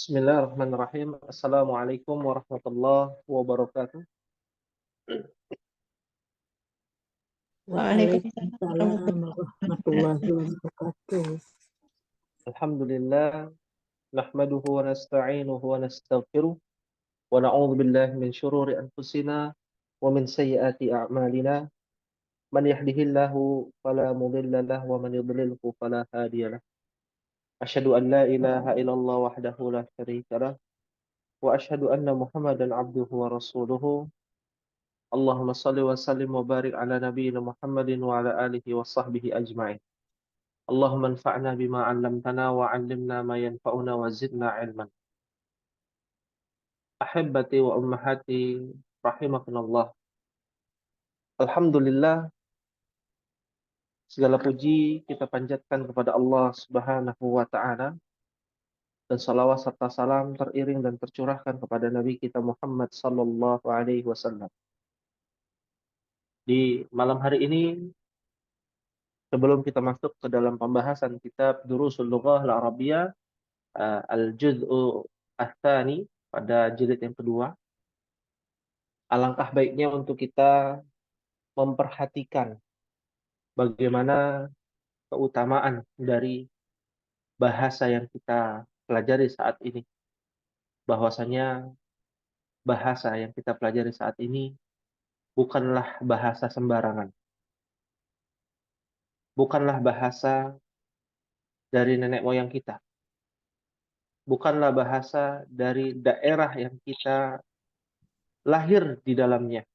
Bismillahirrahmanirrahim. Assalamualaikum warahmatullahi wabarakatuh. Waalaikumsalam Waalaikumsalam warahmatullahi wabarakatuh. Alhamdulillah, nahmaduhu wa nasta'inuhu wa nastaghfiruh wa na'udzu billahi min syururi anfusina wa min sayyiati a'malina. Man yahdihillahu fala mudilla lahu wa man yudlilhu fala hadiya lahu. Asyhadu an la ilaha illallah wahdahu la syarika lah wa asyhadu anna Muhammadan abduhu wa rasuluhu. Allahumma shalli wa sallim wa barik ala nabiyyina Muhammadin wa ala alihi wa sahbihi ajma'in. Allahumma anfa'na bima 'allamtana wa 'allimna ma yanfa'una wa zidna 'ilman. Ahibbati wa ummahati rahimakumullah. Alhamdulillah, segala puji kita panjatkan kepada Allah Subhanahu wa taala, dan salawat serta salam teriring dan tercurahkan kepada Nabi kita Muhammad sallallahu alaihi wasallam. Di malam hari ini, sebelum kita masuk ke dalam pembahasan kitab Durusul Lughah Al-Arabiyyah, Al-Juz'u Ats-Tsani, pada jilid yang kedua, alangkah baiknya untuk kita memperhatikan bagaimana keutamaan dari bahasa yang kita pelajari saat ini. Bahwasanya bahasa yang kita pelajari saat ini bukanlah bahasa sembarangan. Bukanlah bahasa dari nenek moyang kita. Bukanlah bahasa dari daerah yang kita lahir di dalamnya.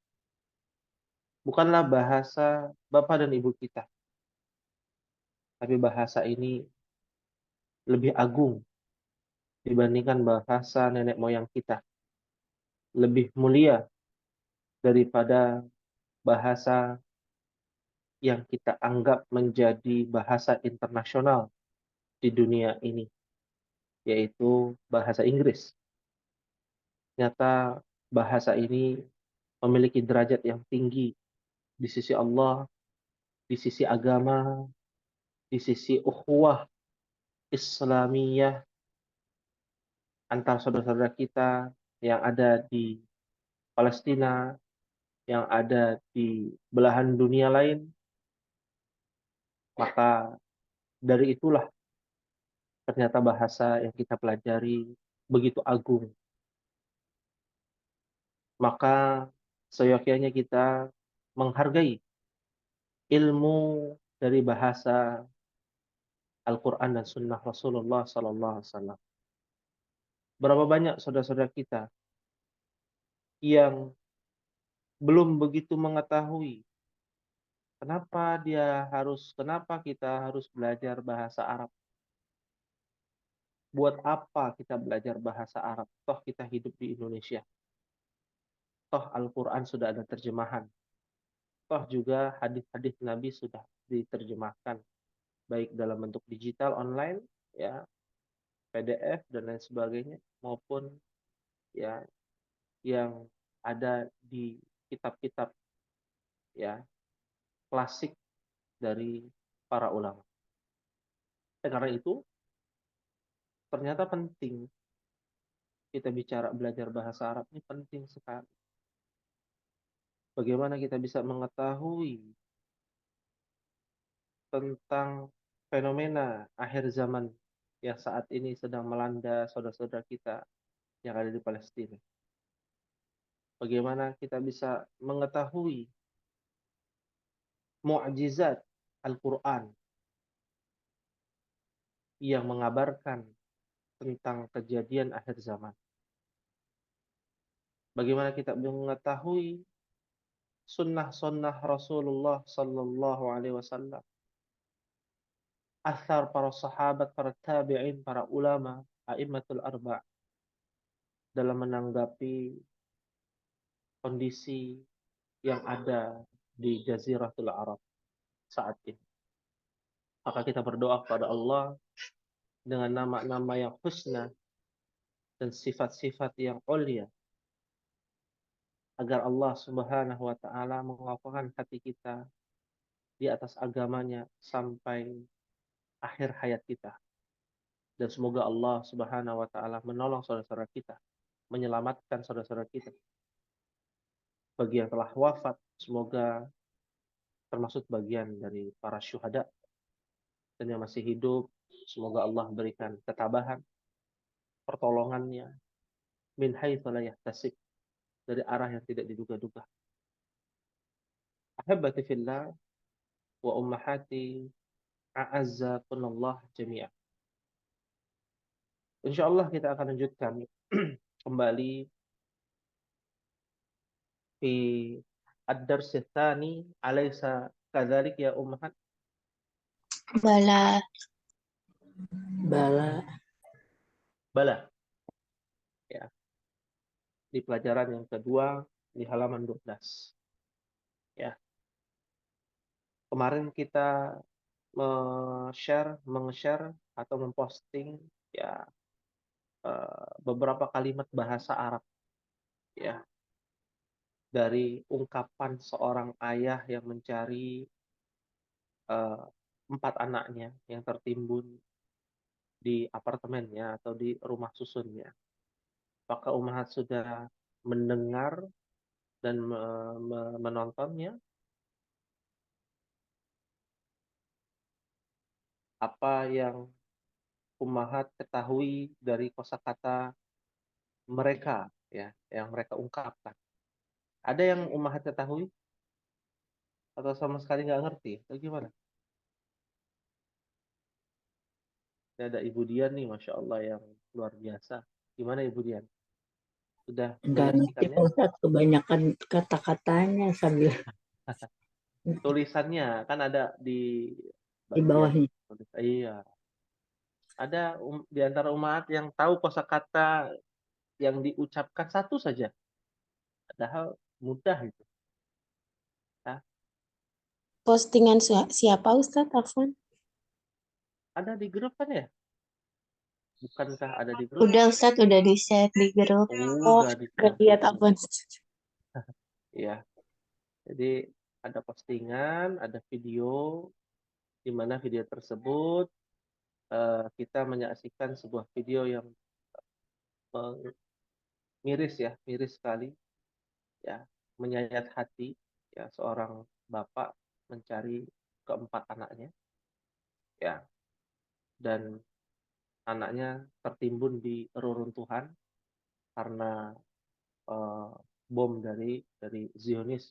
Bukanlah bahasa bapak dan ibu kita. Tapi bahasa ini lebih agung dibandingkan bahasa nenek moyang kita. Lebih mulia daripada bahasa yang kita anggap menjadi bahasa internasional di dunia ini, yaitu bahasa Inggris. Ternyata bahasa ini memiliki derajat yang tinggi di sisi Allah, di sisi agama, di sisi ukhuwah Islamiyah antar saudara-saudara kita yang ada di Palestina, yang ada di belahan dunia lain. Maka dari itulah ternyata bahasa yang kita pelajari begitu agung. Maka seyogyanya kita menghargai ilmu dari bahasa Al-Quran dan Sunnah Rasulullah Sallallahu Alaihi Wasallam. Berapa banyak saudara-saudara kita yang belum begitu mengetahui kenapa kita harus belajar bahasa Arab. Buat apa kita belajar bahasa Arab? Toh kita hidup di Indonesia. Toh Al-Quran sudah ada terjemahan. Toh juga hadis-hadis Nabi sudah diterjemahkan, baik dalam bentuk digital online, ya, PDF dan lain sebagainya, maupun ya yang ada di kitab-kitab ya klasik dari para ulama. Karena itu ternyata penting kita bicara belajar bahasa Arab ini penting sekali. Bagaimana kita bisa mengetahui tentang fenomena akhir zaman yang saat ini sedang melanda saudara-saudara kita yang ada di Palestina. Bagaimana kita bisa mengetahui mukjizat Al-Quran yang mengabarkan tentang kejadian akhir zaman. Bagaimana kita mengetahui sunnah-sunnah Rasulullah Sallallahu Alaihi Wasallam, athar para sahabat, para tabi'in, para ulama, a'immatul arba' dalam menanggapi kondisi yang ada di Jaziratul Arab saat ini. Maka kita berdoa kepada Allah dengan nama-nama yang husna dan sifat-sifat yang ulia, agar Allah Subhanahu wa taala mengokohkan hati kita di atas agamanya sampai akhir hayat kita. Dan semoga Allah Subhanahu wa taala menolong saudara-saudara kita, menyelamatkan saudara-saudara kita. Bagi yang telah wafat, semoga termasuk bagian dari para syuhada, dan yang masih hidup, semoga Allah berikan ketabahan, pertolongannya, min haitsu la yahtasib, dari arah yang tidak diduga-duga. Ahibbati fillah wa ummahati a'azzakunallah jami'an. Insyaallah kita akan lanjutkan kembali fi ad-dars tsani, alaysa kadzalik ya ummahat? Bala. Bala. Bala. Ya, di pelajaran yang kedua di halaman 12. Ya. Kemarin kita meng-share atau memposting ya beberapa kalimat bahasa Arab ya, dari ungkapan seorang ayah yang mencari 4 anaknya yang tertimbun di apartemennya atau di rumah susunnya. Apakah Ummahat sudah mendengar dan menontonnya? Apa yang Ummahat ketahui dari kosakata mereka ya, yang mereka ungkapkan? Ada yang Ummahat ketahui atau sama sekali nggak ngerti? Atau gimana? Ini ada Ibu Dian nih, Masya Allah, yang luar biasa. Gimana Ibu Dian? Sudah Nggak ngerti menyaksikannya? Pak Ustadz, kebanyakan kata-katanya sambil Tulisannya kan ada di di bagian bawahnya. tulis. Iya, ada di antara umat yang tahu kosakata yang diucapkan satu saja, padahal mudah itu. Nah, Postingan siapa Ustadz Afwan? ada di grup kan ya? Bukankah ada di grup? Udah Ustadz, udah di-share di grup. Oh, Udah di udah lihat Afwan. ya. Jadi ada postingan, ada video, di mana video tersebut kita menyaksikan sebuah video yang miris ya, miris sekali ya, menyayat hati ya, seorang bapak mencari keempat anaknya ya, dan anaknya tertimbun di reruntuhan karena eh, bom dari Zionis.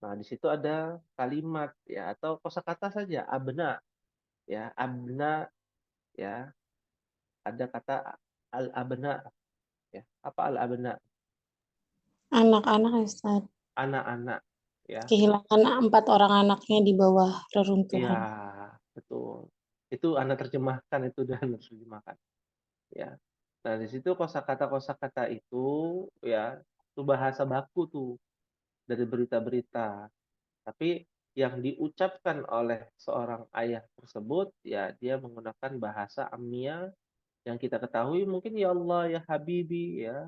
Nah, di situ ada kalimat ya atau kosakata saja, abna ya, abna ya, ada kata al abna ya. Apa al abna? Anak-anak Ustadz. Anak-anak ya. Kehilangan 4 orang anaknya di bawah Iya, reruntuhan. betul. Itu Anda terjemahkan, itu dan Anda terjemahkan ya. Nah, di situ kosakata-kosakata itu ya, itu bahasa baku tuh dari berita-berita. Tapi yang diucapkan oleh seorang ayah tersebut ya, dia menggunakan bahasa Ammiya yang kita ketahui mungkin ya Allah ya Habibi ya,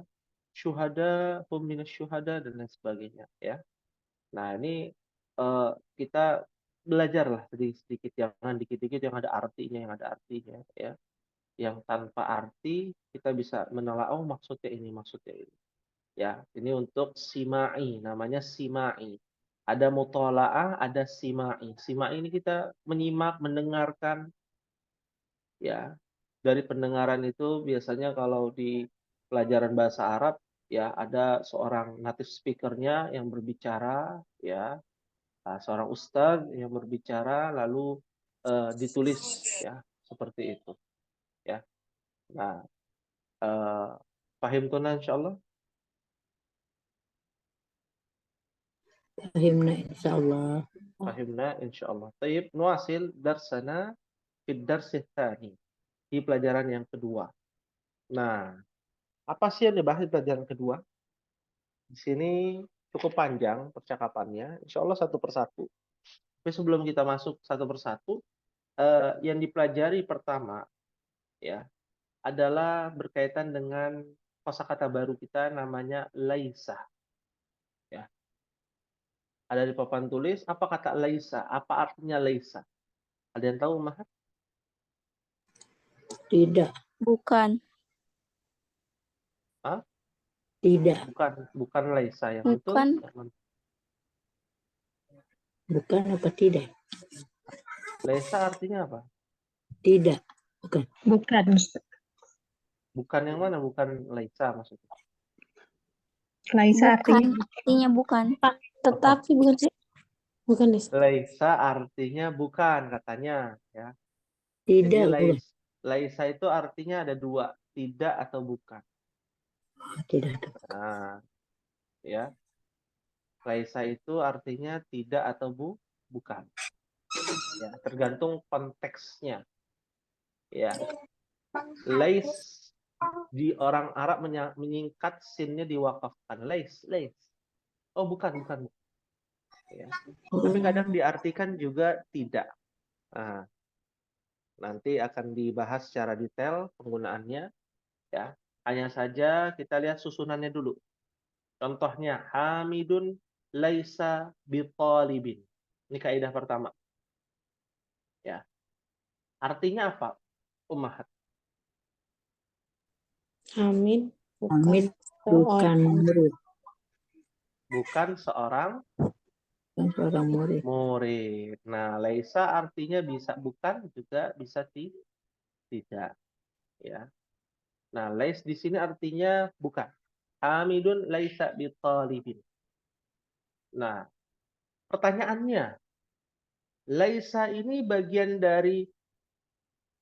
syuhada hum minas syuhada dan lain sebagainya ya. Nah, ini kita belajarlah sedikit-sedikit, jangan dikit-dikit yang ada artinya ya. Yang tanpa arti kita bisa menelaah, oh maksudnya ini, maksudnya ini. Ya, ini untuk simai, namanya simai. Ada mutolaah, ada simai. Simai ini kita menyimak, mendengarkan ya. Dari pendengaran itu biasanya kalau di pelajaran bahasa Arab ya, ada seorang native speaker-nya yang berbicara ya, seorang ustadz yang berbicara lalu ditulis ya, seperti itu ya. Nah, fahim tuna insyaallah. Fahimna insyaallah. Fahimna insyaallah. Taib, nuasil darsana fid darsi tsani, di pelajaran yang kedua. Nah, apa sih yang dibahas di pelajaran kedua? Di sini cukup panjang percakapannya, insyaallah satu persatu. Tapi sebelum kita masuk satu persatu, yang dipelajari pertama ya adalah berkaitan dengan kosakata baru kita, namanya laisa ya. Ada di papan tulis apa kata laisa, apa artinya laisa? Ada yang tahu, Mahat? Tidak. Bukan. Tidak. Bukan laisa yang betul. Bukan. Bukan apa tidak? Laisa artinya apa? Tidak. Bukan. Bukan. Bukan yang mana? Bukan laisa maksudnya. Laisa Bukan. Artinya bukan. tetapi bukan sih. Bukan deh. Laisa artinya bukan katanya ya. Jadi Tidak. Bukan. laisa itu artinya ada dua, tidak atau bukan. Tidak. Nah, ya. Laisa itu artinya tidak atau bukan. Ya, tergantung konteksnya. Ya. Lais di orang Arab menyingkat sinnya diwakafkan. Lais. Oh, bukan. Ya. Tapi kadang diartikan juga tidak. Nah, nanti akan dibahas secara detail penggunaannya. Ya. Hanya saja kita lihat susunannya dulu. Contohnya, Hamidun laisa bitalibin. Ini kaidah pertama. Ya. Artinya apa? Ummahat. Hamid Hamid bukan murid. Bukan seorang Bukan seorang murid. murid. Nah, laisa artinya bisa bukan, juga bisa tidak. Ya. Nah, lais di sini artinya bukan. Hamidun laisa bitalibin. Nah, pertanyaannya, laisa ini bagian dari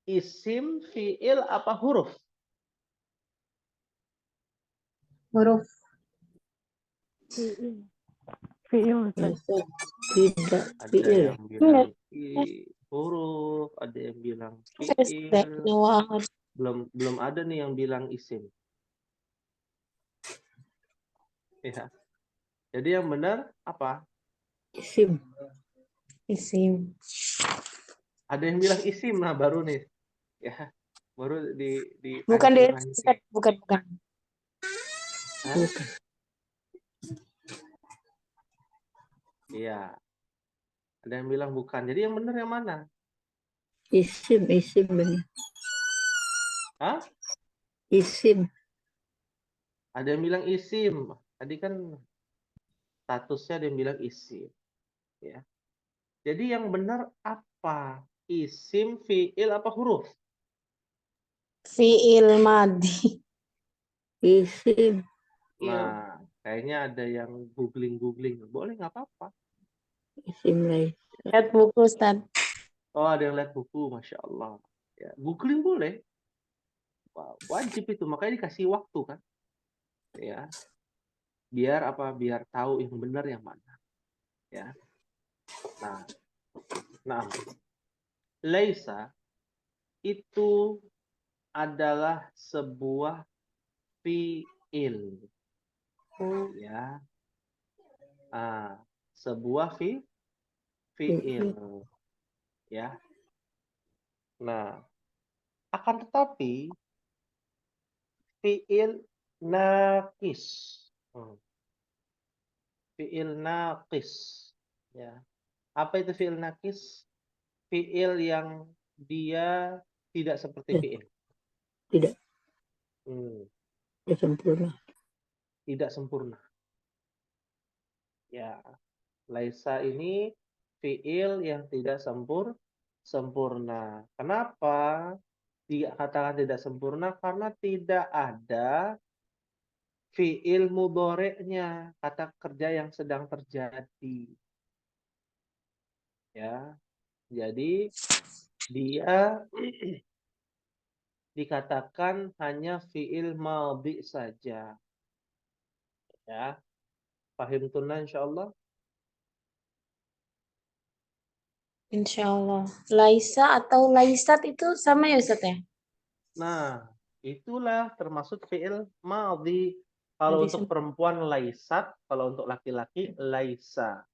isim, fiil, apa huruf? Huruf. Fiil. Laisa tidak Ada fiil. yang bilang huruf, ada yang bilang fiil. Belum ada nih yang bilang isim. Ya. Jadi yang benar apa? Isim. Isim. Ada yang bilang isim, nah baru nih. Ya. Baru di Bukan deh. ranking. Bukan. Hah? Bukan. Iya. Ada yang bilang bukan. Jadi yang benar yang mana? Isim benar. Hah? Isim. Ada yang bilang isim. Tadi kan statusnya ada yang bilang isim. Ya. Jadi yang benar apa? Isim, fiil, apa huruf? Fiil madi. Isim. Nah, kayaknya ada yang googling. Boleh, nggak apa-apa. Isim lain. Lihat buku, Ustaz. Oh, ada yang lihat buku, Masya Allah. Ya, googling boleh. Wah, wajib itu, makanya dikasih waktu kan. Ya, biar apa? Biar tahu yang benar yang mana. Ya. Nah, laisa itu adalah sebuah fiil. Ya. Sebuah fiil. Ya. Nah, akan tetapi fiil naqis. Fiil naqis. Ya. Apa itu fiil naqis? Fiil yang dia tidak seperti fiil. Tidak. Tidak Sempurna. Tidak sempurna. Ya. Laisa ini fiil yang tidak sempurna. Kenapa dikatakan tidak sempurna? Karena tidak ada fiil mudhari'nya, kata kerja yang sedang terjadi. Ya. Jadi dia dikatakan hanya fiil madhi saja. Ya. Paham tunna insyaallah? Insyaallah. Laisa atau laisat itu sama ya, Ustaz ya? Nah, itulah termasuk fiil madhi. Kalau Jadi untuk perempuan laisat, kalau untuk laki-laki laisa.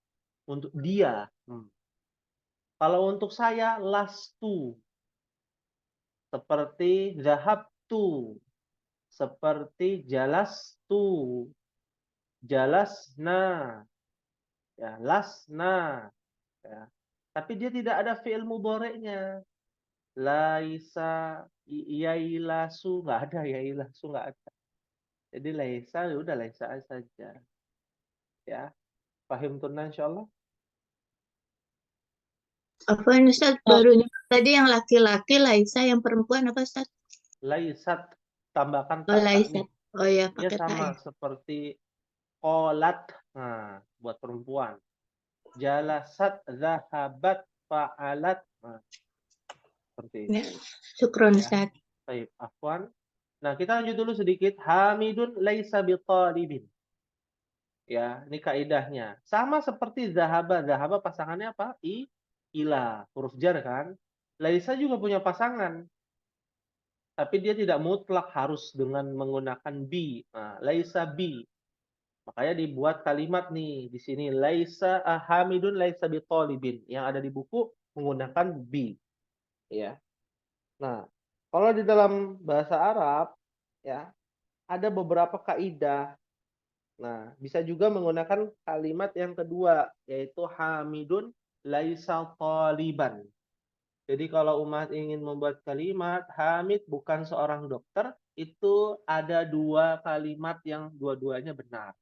Untuk dia. Kalau untuk saya lastu. Seperti zahabtu. Seperti jalastu. Jalasna. Ya, lasna. Ya. Tapi dia tidak ada fiil mudhari'nya. Laisa, yailasu, nggak ada, yailasu nggak ada. Jadi laisa, ya udah laisa saja. Ya, paham tunna insyaallah. Apa ini Ustaz? Barunya tadi yang laki-laki, Laisa, yang perempuan apa Ustaz? Laisat, tambahkan Oh, tak Laisa. nih. Oh ya, Dia pakai tak sama ya. seperti qolat, nah buat perempuan. Jalasat, zahabat, fa'alat, nah seperti Ya, itu. syukron Ya. Ustaz. Baik, afwan. Nah, kita lanjut dulu sedikit. Hamidun laisa bitalibin. Ya, ini kaidahnya. Sama seperti zahaba. Zahaba pasangannya apa? Ila. Huruf jar kan? Laisa juga punya pasangan. Tapi dia tidak mutlak harus dengan menggunakan bi. Nah, laisa bi. Makanya dibuat kalimat nih di sini laisa hamidun laisa bitalibin. Yang ada di buku menggunakan bi. Ya. Nah, kalau di dalam bahasa Arab ya, ada beberapa kaidah. Nah, bisa juga menggunakan kalimat yang kedua, yaitu hamidun laisa taliban. Jadi kalau umat ingin membuat kalimat, Hamid bukan seorang dokter, itu ada dua kalimat yang dua-duanya benar.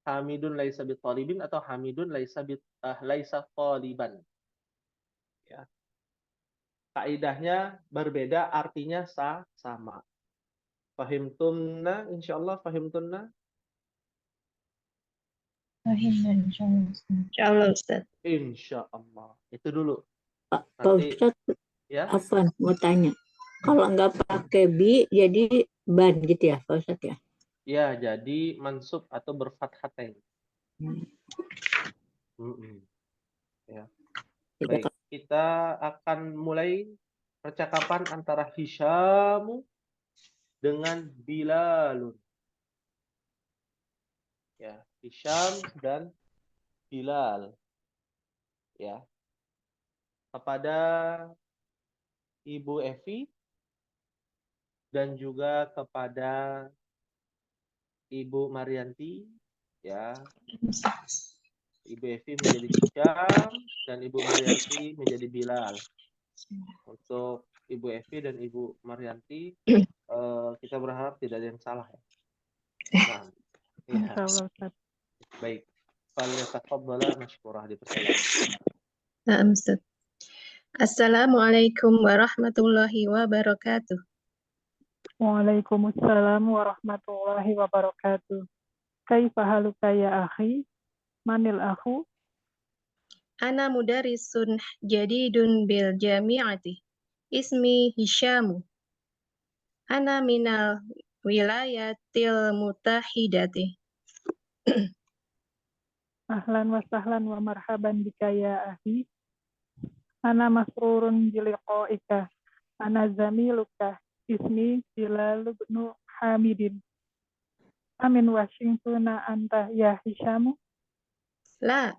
Hamidun laisa bitalibin atau Hamidun laisa taliban. Ya. Kaidahnya berbeda, artinya sama. Fahimtunna, insyaallah fahimtunna. Insyaallah Ustaz. Insyaallah. Itu dulu. Pak Nanti Ustaz, ya. Afwan mau tanya. Kalau nggak pakai bi, jadi ban gitu ya, Pak Ustaz ya? Ya, jadi mansub atau berfathatain. Ya. Baik, kita akan mulai percakapan antara Hisyamu dengan Bilalun. Ya, Hisyam dan Bilal. Ya. Kepada Ibu Evi dan juga kepada Ibu Marianti, ya. Ibu Evi menjadi Hisyam dan Ibu Marianti menjadi Bilal. Untuk Ibu Evi dan Ibu Marianti, kita berharap tidak ada yang salah ya. Nah, ya. Insyaallah Ustaz. Baik. Falyatafadhala mashkurah, dipersilakan. Nah, Ustaz. Assalamualaikum warahmatullahi wabarakatuh. Waalaikumsalam warahmatullahi wabarakatuh. Kaifa haluka ya akhi? Manil akhu? Ana mudarisun jadidun bil jami'ati. Ismi Hisyamu. Ana minal wilayatil mutahidati. Ahlan wa sahlan wa marhaban bika ya akhi. Ana masrurun biliqaika. Ana zamiluka. Ismi Bilal bin Hamidin. Amin Washington anta ya Hisyamu? La,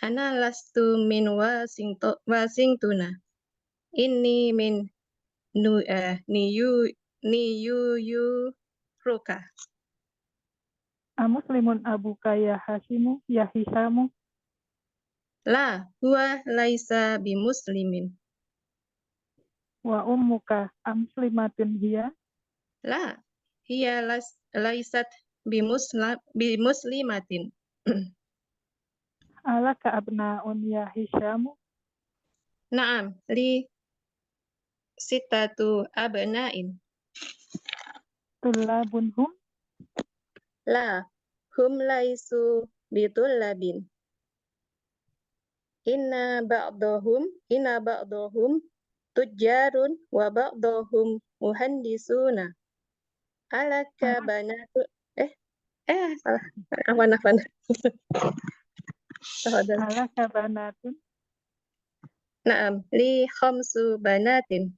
ana lastu min Washingtona. Inni min New Roka. Amuslimun abuka ya Hashimu ya Hisyamu? La, huwa laisa bimuslimin. Wa ummuka amslimatun hiya? La, hiya laisat bimuslimatin. Alaka abnaun ya Hisyamu? Naam, li sitatu abna'in. Tullabun hum? La, hum laisu bitullabin. Inna ba'dahum tujjarun wa ba'dahum muhandisuna. Alaka banatu salah. Afwan. Tafadhal. Alaka banatun? Naam, li khamsu banatin.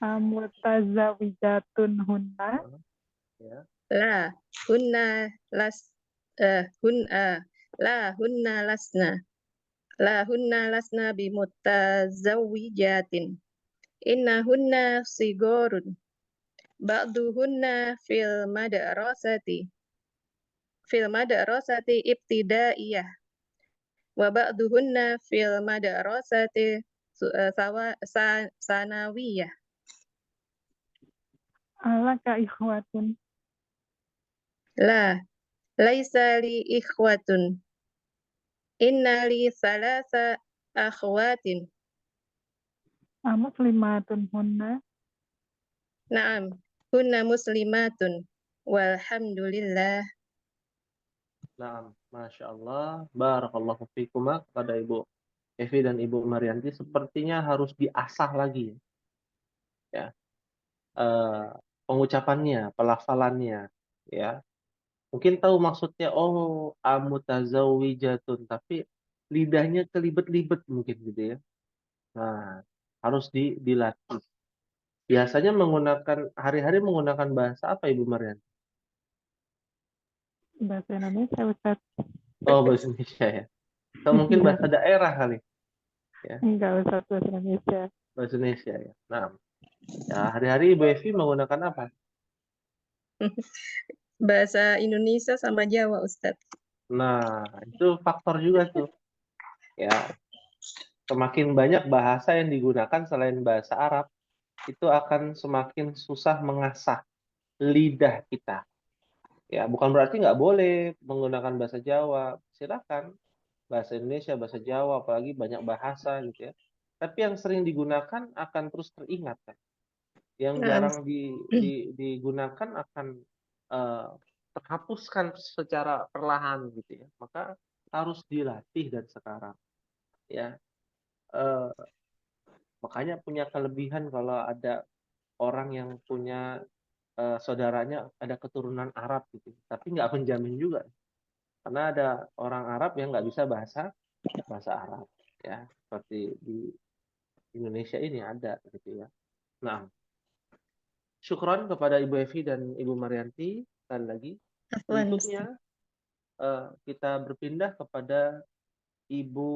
Amutazawijatun hunna? Ya. La, hunna lasna. La hunna lasna bimutazawwijatin. Inna hunna sigorun. Ba'duhunna fil madrasati. fil madrasati ibtidaiyah wa ba'duhunna fil madrasati sanawiyah. Alaka ikhwatun. La, laisa li ikhwatun. Inna li salasa akhwatin. Muslimatun hunna. Naam, hunna muslimatun. Walhamdulillah. Naam, Masya Allah. Barakallahu fikuma kepada Ibu Evi dan Ibu Marianti. Sepertinya harus diasah lagi ya. Pengucapannya, pelafalannya ya. Mungkin tahu maksudnya, oh amutazawijatun, tapi lidahnya kelibet-libet mungkin gitu ya. Nah, harus dilatih. Biasanya hari-hari menggunakan bahasa apa Ibu Marianti? Bahasa Indonesia, Ustaz. Oh, bahasa Indonesia ya. Atau mungkin Iya. bahasa daerah kali. Ya, Enggak, Ustaz, bahasa Indonesia. bahasa Indonesia ya. Nah, ya hari-hari Ibu Evi menggunakan apa? Bahasa Indonesia sama Jawa, Ustadz. Nah, itu faktor juga tuh. Ya, semakin banyak bahasa yang digunakan selain bahasa Arab, itu akan semakin susah mengasah lidah kita. Ya, bukan berarti nggak boleh menggunakan bahasa Jawa. Silakan. Bahasa Indonesia, bahasa Jawa, apalagi banyak bahasa gitu ya. Tapi yang sering digunakan akan terus teringat kan. Yang Naam. jarang digunakan akan terhapuskan secara perlahan gitu ya. Maka harus dilatih dari sekarang. Ya, makanya punya kelebihan kalau ada orang yang punya saudaranya ada keturunan Arab gitu, tapi nggak menjamin juga, karena ada orang Arab yang nggak bisa bahasa Arab ya, seperti di Indonesia ini ada gitu ya. Nah, syukron kepada Ibu Evi dan Ibu Marianti sekali lagi. Afwan, Berikutnya kita berpindah kepada Ibu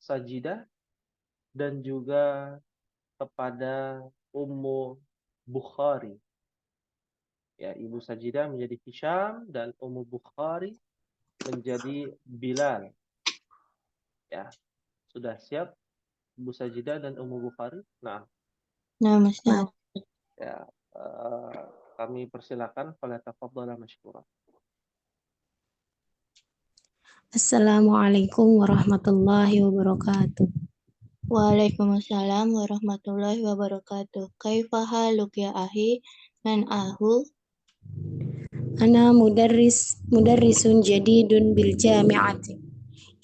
Sajidah dan juga kepada Ummu Bukhari. Ya, Ibu Sajidah menjadi Hisham dan Ummu Bukhari menjadi Bilal. Ya, sudah siap Ibu Sajidah dan Ummu Bukhari? Nah, Ustaz. ya, kami persilakan pada tafadhal masykurah. Assalamualaikum warahmatullahi wabarakatuh. Waalaikumsalam warahmatullahi wabarakatuh. Kaifa haluk ya ahi? Man ahu? Ana mudarrisun jadidun bil jami'ati.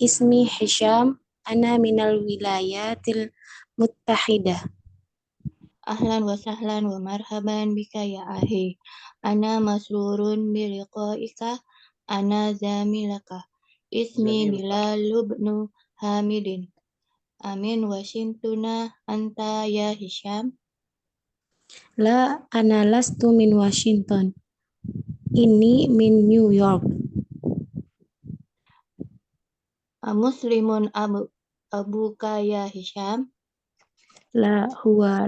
Ismi Hisham. Ana minal wilayatil muttahidah. Ahlan wa sahlan wa marhaban bika ya ahi. Ana masrurun bi liqaika. Ana zamilaka. Ismi Jamilka. Bilal ibnu Hamidin. Amin Washingtona anta ya Hisham. La, ana lastu min Washington. Ini min New York. Muslimun abuka ya Hisham. La, huwa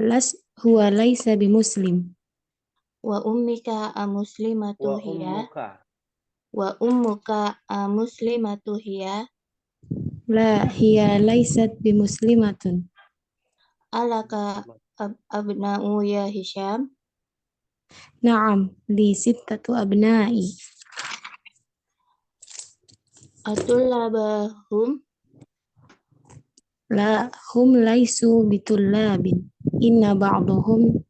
laisa bimuslim. Wa ummika muslimatu Wa hiya. ummuka. Wa ummuka muslimatu hiya. La, hiya laisat bimuslimatun. Alaka abna'u ya Hisham. Naam, li sittatu abna'i. Atullabahum. La, hum laisu bitullabin. Inna ba'dahum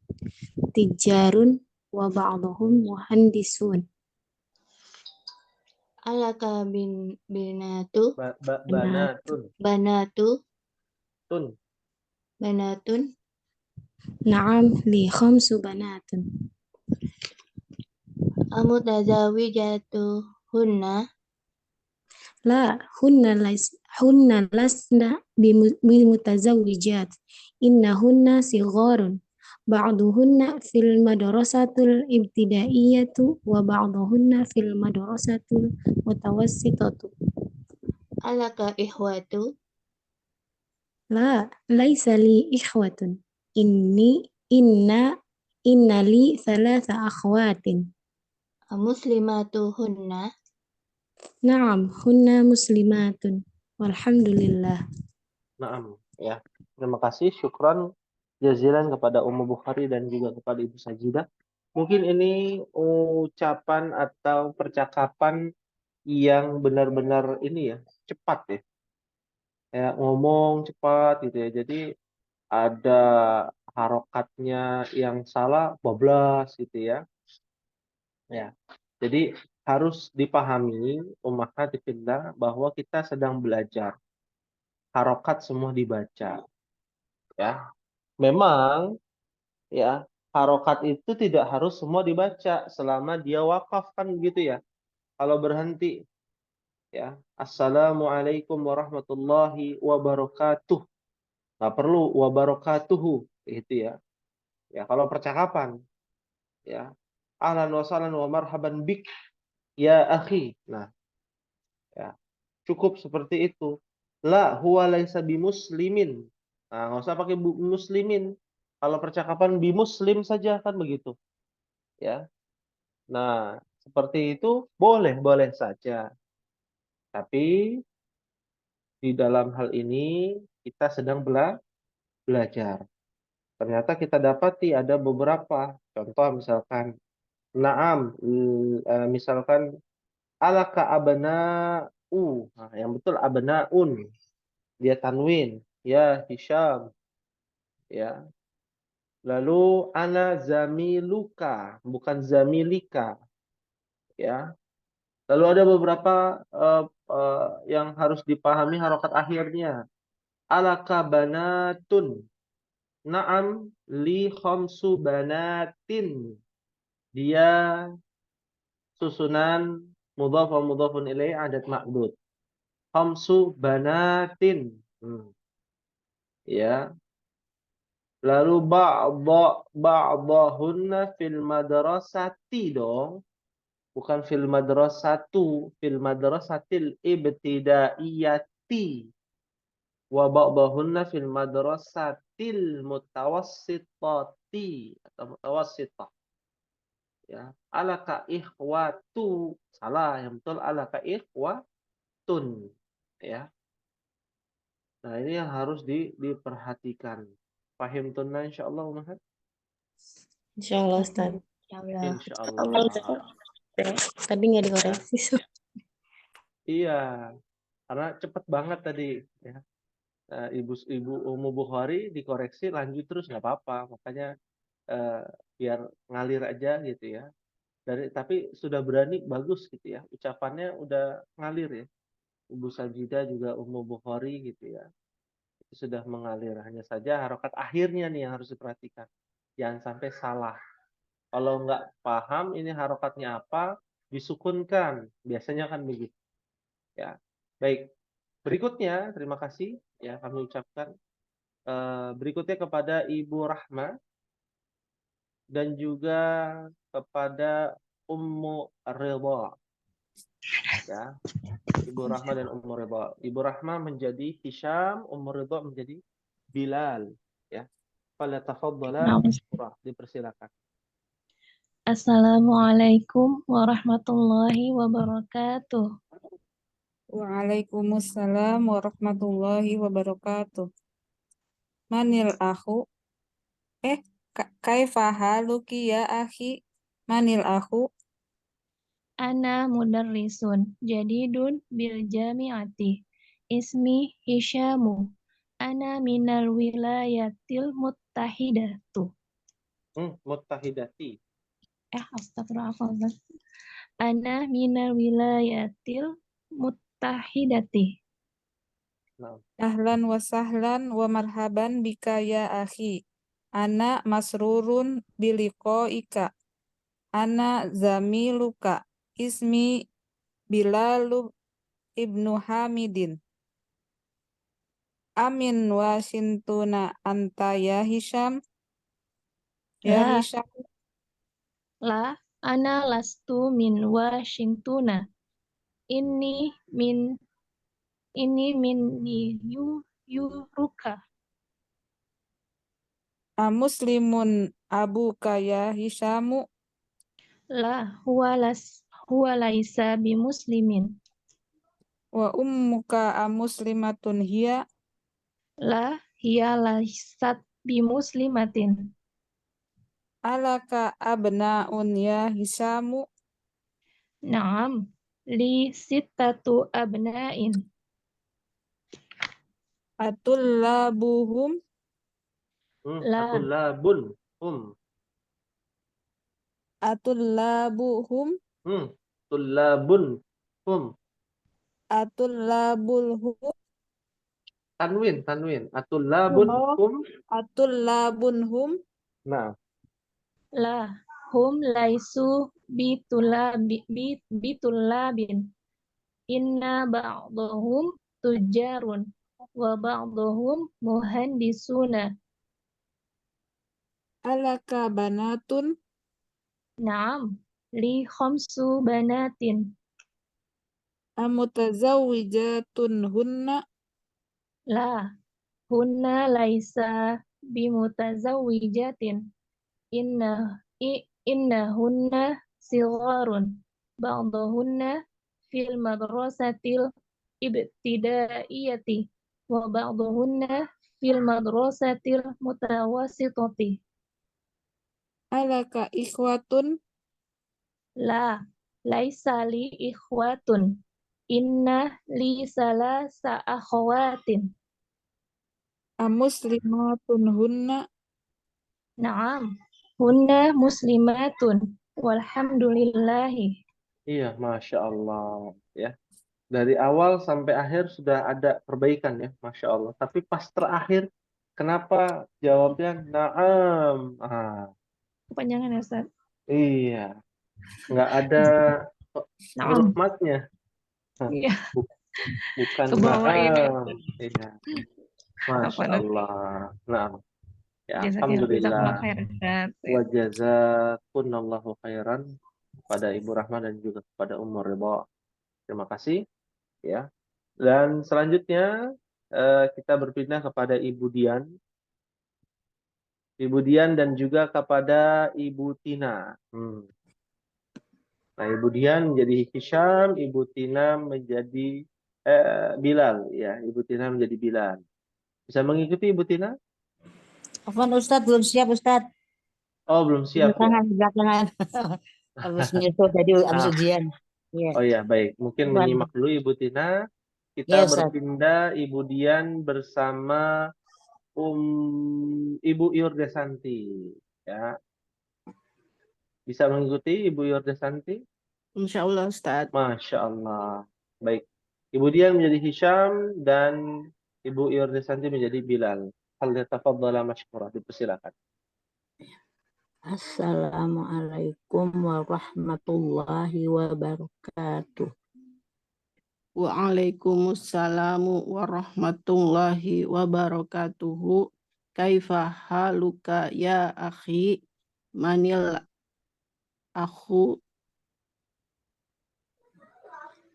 tijjarun wa ba'dahum muhandisun. Alaka binatu. Banatun. Banatun. Naam, li khamsu banatun. Amutazawijatu hunna. La, hunna lasna bimutazawwijat. Innahunna sigharun. Ba'duhunna fil madrasatul ibtidaiyatu wa ba'duhunna fil madrasatul mutawassitatu. Alaka ikhwatu. La, laisa li ikhwatun. Inna li thalatha akhwatin. Muslimatuhunna. Naam, hunna muslimatun. Walhamdulillah. Naam, ya. Terima kasih, syukran jazilan kepada Ummu Bukhari dan juga kepada Ibu Sajidah. Mungkin ini ucapan atau percakapan yang benar-benar ini ya, cepat ya. Ya, ngomong cepat gitu ya. Jadi ada harokatnya yang salah, bablas gitu ya. Ya. Jadi harus dipahami ummahat fillah bahwa kita sedang belajar. Harokat semua dibaca ya. Memang ya, harokat itu tidak harus semua dibaca selama dia wakaf kan begitu ya. Kalau berhenti ya, Assalamualaikum warahmatullahi wabarakatuh. Nggak perlu wabarakatuhu itu ya. Ya, kalau percakapan ya, ahlan wa sahlan wa marhaban bik ya akhi. Nah, ya, cukup seperti itu. La huwa laisa bimuslimin. Nah, nggak usah pakai muslimin. Kalau percakapan bimuslim saja kan begitu. Ya. Nah, seperti itu boleh-boleh saja. Tapi di dalam hal ini kita sedang belajar. Ternyata kita dapati ada beberapa contoh misalkan na'am, misalkan alaka abna'u. Nah, yang betul abna'un. Dia tanwin. Ya, Hisham. Ya. Lalu ana zamiluka, bukan zamilika. Ya. Lalu ada beberapa yang harus dipahami harokat akhirnya. Alaka banatun. Naam li khamsu banatin. Dia susunan mudhaf wa mudhafun ilaih adat ma'dud. Khamsu banatin. Ya. Lalu ba'dahunna fil madrasati dong. Bukan fil madrasatu, fil madrasatil ibtidaiyati. Wa ba'dahunna fil madrasatil mutawassitati atau mutawassitah. Ya, alaka ikhwatu. Salah, yang betul alaka ikhwatun. Ya. Nah, ini yang harus diperhatikan. Paham tunna insyaallah Umahat? Insyaallah Ustaz. Insyaallah. Tadi nggak dikoreksi. Iya, karena cepet banget tadi ya. Ibu Ummu Bukhari dikoreksi lanjut terus nggak apa-apa, makanya biar ngalir aja gitu ya. Tapi sudah berani bagus gitu ya, ucapannya udah ngalir ya. Ibu Sajidah juga Ummu Bukhari gitu ya, itu sudah mengalir. Hanya saja harokat akhirnya nih yang harus diperhatikan, jangan sampai salah. Kalau nggak paham ini harokatnya apa, disukunkan, biasanya kan begitu ya. Baik, berikutnya terima kasih ya kami ucapkan. Berikutnya kepada Ibu Rahma dan juga kepada Ummu Ridha. Ya, Ibu Rahma dan Ummu Ridha. Ibu Rahma menjadi Hisham, Ummu Ridha menjadi Bilal. Ya, falyatafaddala mashkura. Dipersilakan. Assalamualaikum warahmatullahi wabarakatuh. Waalaikumsalam warahmatullahi wabarakatuh. Manil akhu? Kaifa haluki ya akhi? Manil akhu? Ana mudarrisun jadidun bil jami'ati. Ismi Hishamu. Ana minal wilayatil muttahidatu. Muttahidati. Astagfirullah. Ana minal wilayatil muttahidati. Nah, Ahlan wa sahlan wa marhaban bika ya akhi. Ana masrurun biliqaika. Ana zamiluka. Ismi Bilalu ibnu Hamidin. Amin Washingtona anta ya Hisham. Ya La. Hisham. La, ana lastu min Washingtona. Ini min Yuruka. Muslimun abuka ya Hishamu. La huwa laisa bimuslimin. Wa ummuka amuslimatun hiya. La hiya laisat bimuslimatin. Alaka abnaun ya Hisamu. Naam, li sittatu abna'in. Atullabuhum. La Atullabun. Atullabuhum. Tullabun. Atullabulhum. Tanwin. Atullabun. Atullabunhum. Nah, la hum laisu bitullabin. Inna ba'dahum tujarun wa ba'dahum muhandisuna. Alaka banatun. Naam, li khamsu banatin. Amutazawwijatun hunna. La hunna laisa bimutazawwijatin. Innahunna sigharun. Ba'dahunna fil madrasatil ibtidaiyati wa ba'dahunna fil madrasatil mutawassitati. Alaka ikhwatun. La laisa li ikhwatun. Inna li salasa akhwatin. Amuslimatun hunna. Naam, hunna muslimatun. Walhamdulillahi. iya, Masya Allah. Ya. Dari awal sampai akhir sudah ada perbaikan ya, Masya Allah. Tapi pas terakhir, kenapa jawabnya naam? Kepanjangan ya, Ustaz? Iya, nggak ada huruf Naam. matnya. Iya, Bukan ke bawah ini. naam. Iya, Apa Masya nanti? Allah. Naam. Ya, Jazakallah Alhamdulillah. khair, Ustaz. Wa jazakunallahu khairan pada Ibu Rahma dan juga kepada Umar Ridha. Terima kasih ya. Dan selanjutnya kita berpindah kepada Ibu Dian. Ibu Dian dan juga kepada Ibu Tina. Nah, Ibu Dian menjadi Hisham, Ibu Tina menjadi Bilal ya. Ibu Tina menjadi Bilal. Bisa mengikuti Ibu Tina? Afwan Ustadz, belum siap Ustadz. Oh, belum siap ya. Belakangan. Habis nyusul tadi habis Ah, ujian. Iya. oh ya, baik. Mungkin Afwan. menyimak dulu Ibu Tina. Iya Kita Ustadz. berpindah Ibu Dian bersama Ibu Yurdesanti ya. Bisa mengikuti Ibu Yurdesanti? Insya Allah Ustadz. Masya Allah. Baik. Ibu Dian menjadi Hisham dan Ibu Yurdesanti menjadi Bilal. Hal yatafadhala masykurah. Dipersilakan. Assalamualaikum warahmatullahi wabarakatuh. Waalaikumsalam warahmatullahi wabarakatuh. Kaifa haluka ya akhi? Manil aku?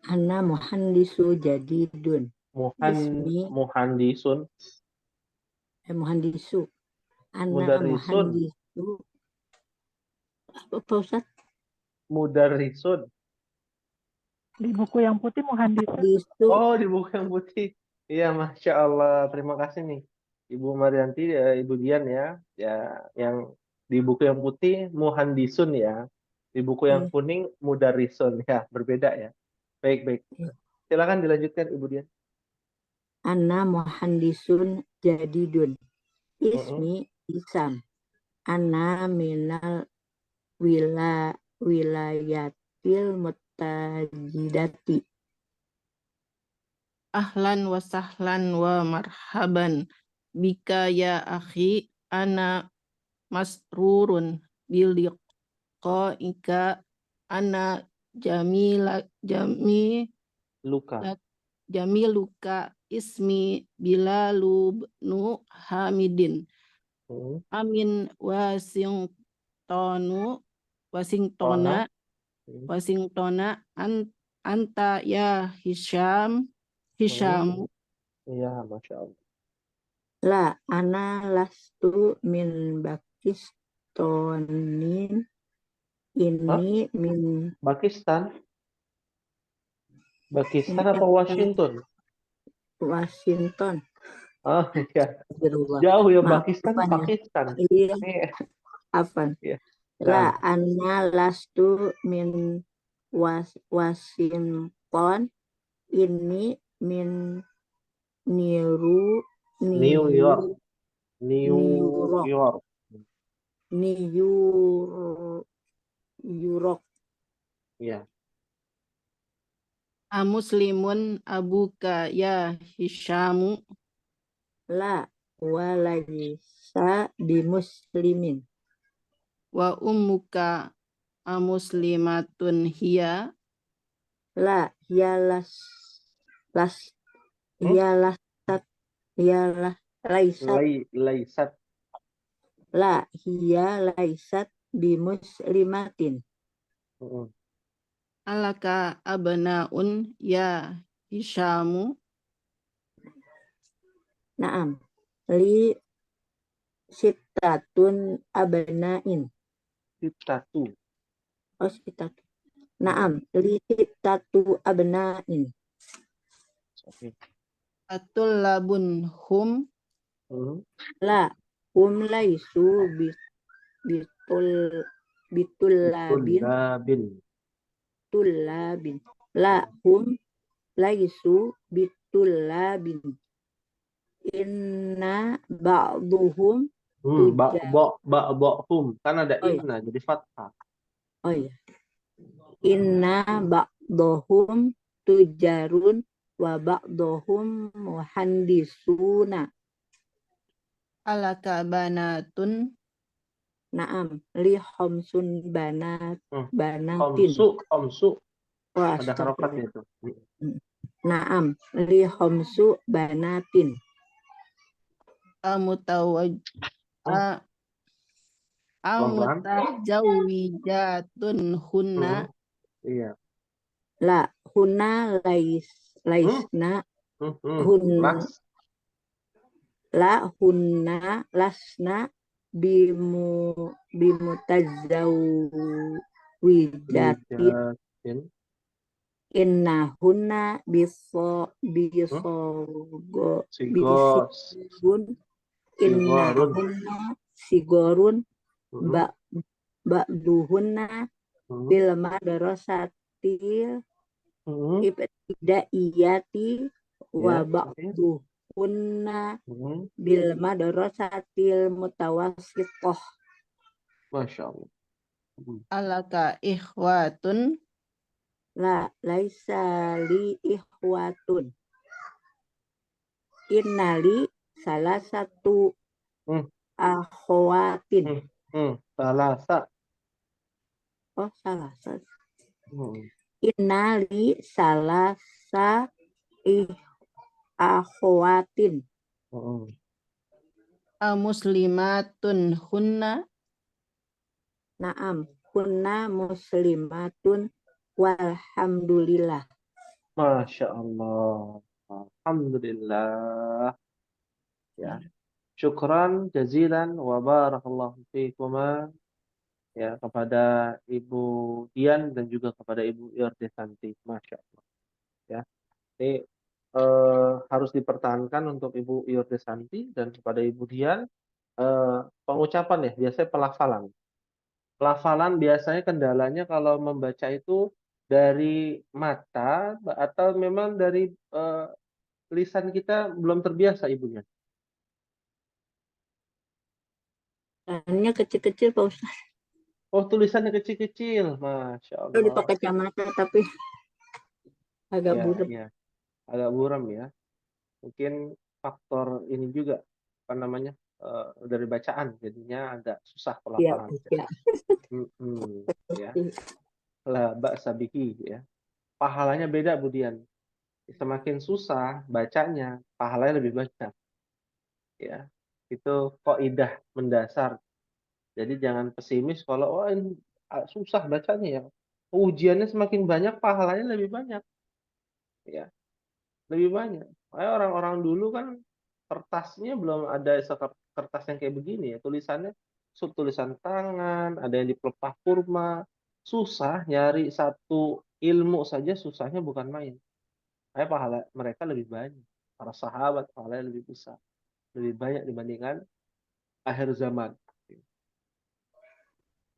Ana muhandisu jadidun. Muhandisun. Muhandisu. Ana Mudarrisun. muhandisu. Apa Ustaz? Mudarrisun. Di buku yang putih muhandis. Oh, di buku yang putih. Iya, Masya Allah. Terima kasih nih. Ibu Marianti, Ibu Dian ya. Ya, yang di buku yang putih muhandisun ya. Di buku yang kuning mudarrisun ya. Berbeda ya. Baik. Silakan dilanjutkan Ibu Dian. Ana muhandisun jadidun. Ismi Isam. Ana minal wilayatil mutajidati. Ahlan wa sahlan wa marhaban bika ya akhi. Ana masrurun biliqaika. Ana Jamiluka ismi Bilalubnu Hamidin. Amin Washingtona anta ya Hisham. Iya, Masya Allah. La ana lastu min Pakistanin Ini min Pakistan? ini Pakistan apa Washington? Washington. Oh iya, Astagfirullah. jauh ya Maaf Pakistan, apanya? Pakistan. Iya, Nih, apa? ya. La Nah, anna lastu min Washington. Ini min Niru New York, New New York. York. New York. Ya, Amuslimun abuka ya Hishamu. La walaysa bimuslimin. Wa ummuka amuslimatun hiya. La hiyalas las Hmm? hiyalas hiyalah laisat. Laisat. La hiya laisat bimuslimatin. Mm-mm. Alaka abnaun ya Hishamu. Naam. Li sitatun abnain. Sitatu. Oh, sitatun. Naam. Li sitatu abnain. Oke. Atul labun hum. Hmm. La hum laisu bitullabin tullabin. La hum laisu bitullabin. Inna ba'duhum Hum. Kan ada Oh ya, inna, jadi fathah. oh ya. Inna ba'duhum tujarun wa ba'duhum muhandisuna. Alaka banatun. Naam, li khamsun banatin. Khamsu. Oh, Ada harokatnya itu. Naam, li khamsu banatin. Amutawaj Pelan-pelan. amutajawijatun hunna. Iya. La hunna laisna Las. la hunna lasna bimutazawwijatin. Wijatin. Inna hunna Sigos. bisigun. Inna Sigorun. hunna sigorun. Mhm. Ba'duhunna bil madrasatil Mhm. ibtidaiyati wa Ya. ba'duhunna Mhm. bil madrasatil mutawassithah. Masya Allah. Alaka ikhwatun. La laisa li ikhwatun. Innali salah satu akhwatin. Salasa. Oh, salah satu. Hmm. Innali salasa akhwatin. Muslimatun hunna. Naam, kunna muslimatun walhamdulillah. Masya Allah. Alhamdulillah. Ya. Syukran jazilan wa barakallahu fiikuma ya kepada Ibu Dian dan juga kepada Ibu Irdesanti. Masya Allah. Ya. Ini harus dipertahankan untuk Ibu Irdesanti dan kepada Ibu Dian pengucapan ya, biasanya pelafalan. Pelafalan biasanya kendalanya kalau membaca itu dari mata atau memang dari lisan kita belum terbiasa ibunya. Tulisannya kecil-kecil Pak Ustaz. Oh, tulisannya kecil-kecil, Masya Itu Allah. dipakai kacamata tapi agak Ya, buram. ya, agak buram ya. Mungkin faktor ini juga apa namanya dari bacaan, jadinya agak susah Ya, pelafalan. ya. Ya, la ba'sa bihi ya. Pahalanya beda Bu Dian. Semakin susah bacanya, pahalanya lebih banyak. Ya, itu kaidah mendasar. Jadi jangan pesimis kalau ini susah bacanya ya. Ujiannya semakin banyak, pahalanya lebih banyak. Ya, lebih banyak. Kayak orang-orang dulu kan kertasnya belum ada kertas yang kayak begini ya. Tulisannya tulisan tangan, ada yang dipelepah kurma. Susah nyari satu ilmu saja, susahnya bukan main. Kayak pahala mereka lebih banyak. Para sahabat pahalanya lebih besar, lebih banyak dibandingkan akhir zaman.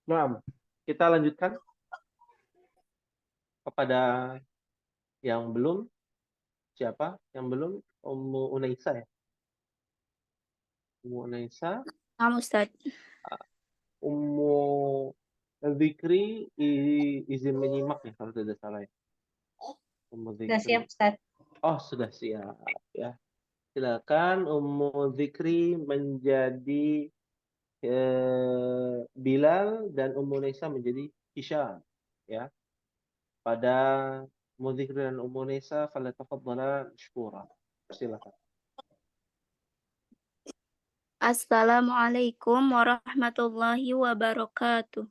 Nah, kita lanjutkan kepada yang belum. Siapa yang belum? Ummu Unaisa ya. Ummu Unaisa, Naam Ustaz. Ummu Zikri izin menyimak ya kalau tidak salah ya. Ummu Sudah Zikri. siap, Ustaz. Oh, sudah siap ya. Silakan Ummu Zikri menjadi Bilal dan Ummu Unaisa menjadi Hisham ya. Pada Ummu Zikri dan Ummu Unaisa falyatafaddala mashkura. Silakan. Assalamualaikum warahmatullahi wabarakatuh.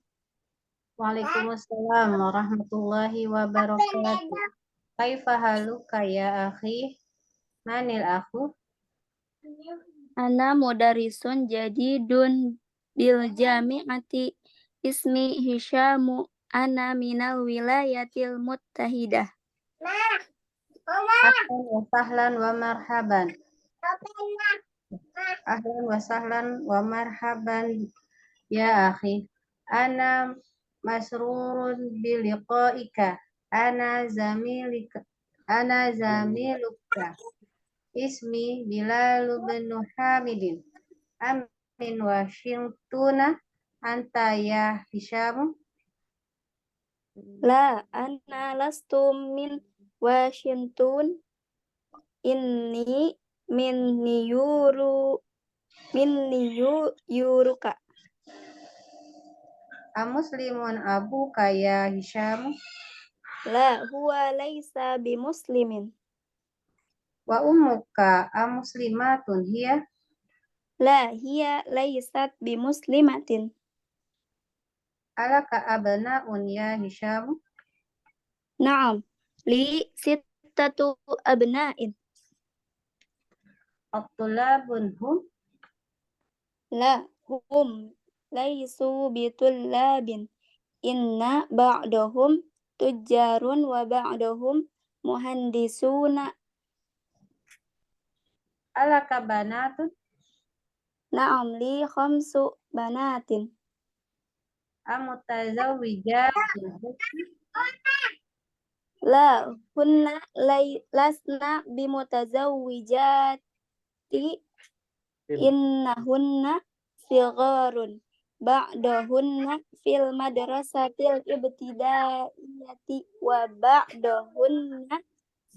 Waalaikumsalam warahmatullahi wabarakatuh. Kaifa haluka ya akhi? Manil akhu? Ana mudarisun jadidun bil jami'ati ismi Hisyamu ana minal wilayatil muttahidah. Ahlan wa sahlan wa marhaban. Ahlan wa sahlan wa marhaban ya akhi. Ana masrurun biliqaika. Ana zamiluka. Ismi Bilal bin Hamidin. Amin Washingtona. Anta ya Hisham. La ana lastu min Washington. Inni yuruka. Muslimun abu kaya Hisham. La huwa laisa bimuslimin. Wa ummuka muslimatun hiya. La hiya laisat bimuslimatin. Alaka abna'un ya Hisham. Naam, li sittatu abna'in. At-tulabun hum. La hum laisu bitullabin. Inna ba'dahum tujjarun wa ba'dahum muhandisuna. Alaka banatun. Naam, li khamsu banatin. Amutazawwijatun. La hunna lasna bimutazawwijati. Innahunna sigharun. Ba'dahunna fil madrasatil ibtidaiyati wa ba'dahunna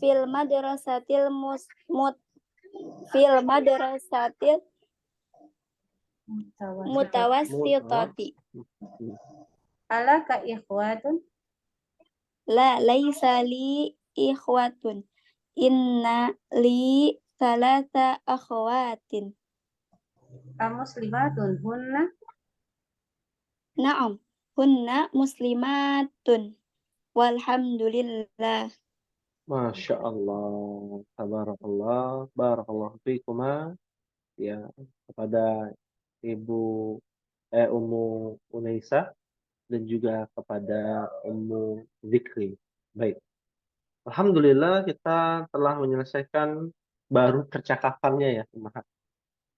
fil madrasatil mutawassitati. Alaka ikhwatun. La laisa li ikhwatun. Inna li thalatha akhwatin. Muslimatun hunna. Naam, hunna muslimatun. Walhamdulillah. Masya Allah, tabarakallah, barakallahu fikuma ya kepada Ibu Ummu Unaisa dan juga kepada Ummu Zikri. Baik. Alhamdulillah kita telah menyelesaikan baru percakapannya ya, Ummahat.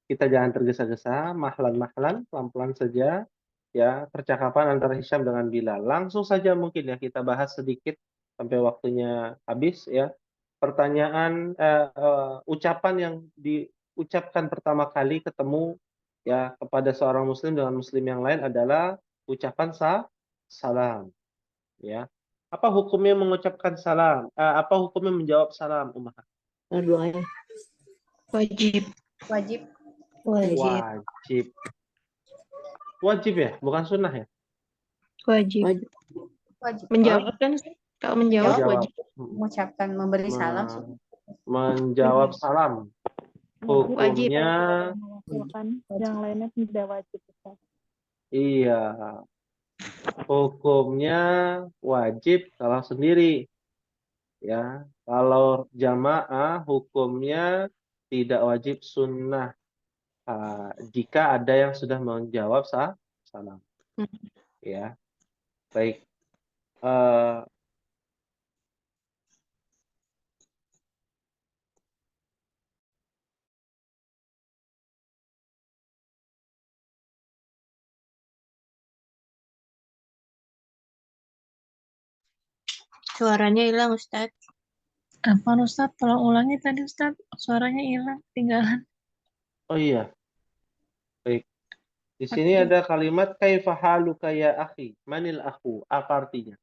Kita jangan tergesa-gesa, mahlan-mahlan, pelan-pelan saja ya percakapan antara Hisham dengan Bilal. Langsung saja mungkin ya kita bahas sedikit sampai waktunya habis ya. Pertanyaan ucapan yang diucapkan pertama kali ketemu ya kepada seorang muslim dengan muslim yang lain adalah ucapan salam ya. Apa hukumnya mengucapkan salam? Apa hukumnya menjawab salam, Ummah? Doanya. Wajib. Wajib. Wajib. Wajib ya, bukan sunnah ya? Wajib. Wajib. Wajib. Menjawab kan? Kalau menjawab Menjawab. wajib. Mengucapkan memberi salam. Menjawab salam. Hukumnya Melakukan yang lainnya tidak wajib. Ustaz. iya. Hukumnya wajib kalau sendiri. Ya, kalau jamaah hukumnya tidak wajib sunnah. Jika ada yang sudah menjawab salam. Ya. Baik. Eh, Suaranya hilang, Ustaz. Apa Ustaz? Tolong ulangi tadi Ustaz. Suaranya hilang, tinggalan. oh iya, baik. Di sini Oke. ada kalimat kaifa haluka ya akhi. Manil akhu? Apa artinya?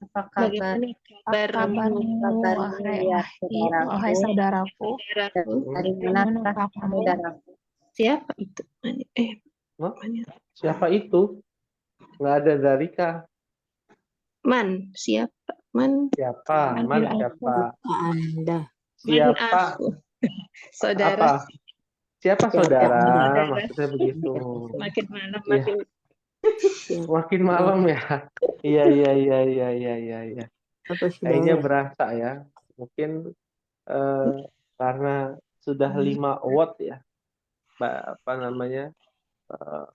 Apa kabar? Bagaimana Kabarmu, wahai ya akhi, wahai saudaraku? Dari Dari mana mana kamu? saudaraku? Siapa itu? Hah? Siapa itu? Nggak ada dalika. Man, siapa? Man, Siapa? Man Manil aku. siapa? Anda. Siapa? aku. Saudara. Apa? Siapa saudara? Saudara. Maksudnya begitu. Makin malam, Iya. makin Makin malam ya. Iya, iya, iya, iya, iya, iya, iya. Apa Kayaknya saudara? berasa ya. Mungkin karena sudah 5 watt ya. Apa namanya?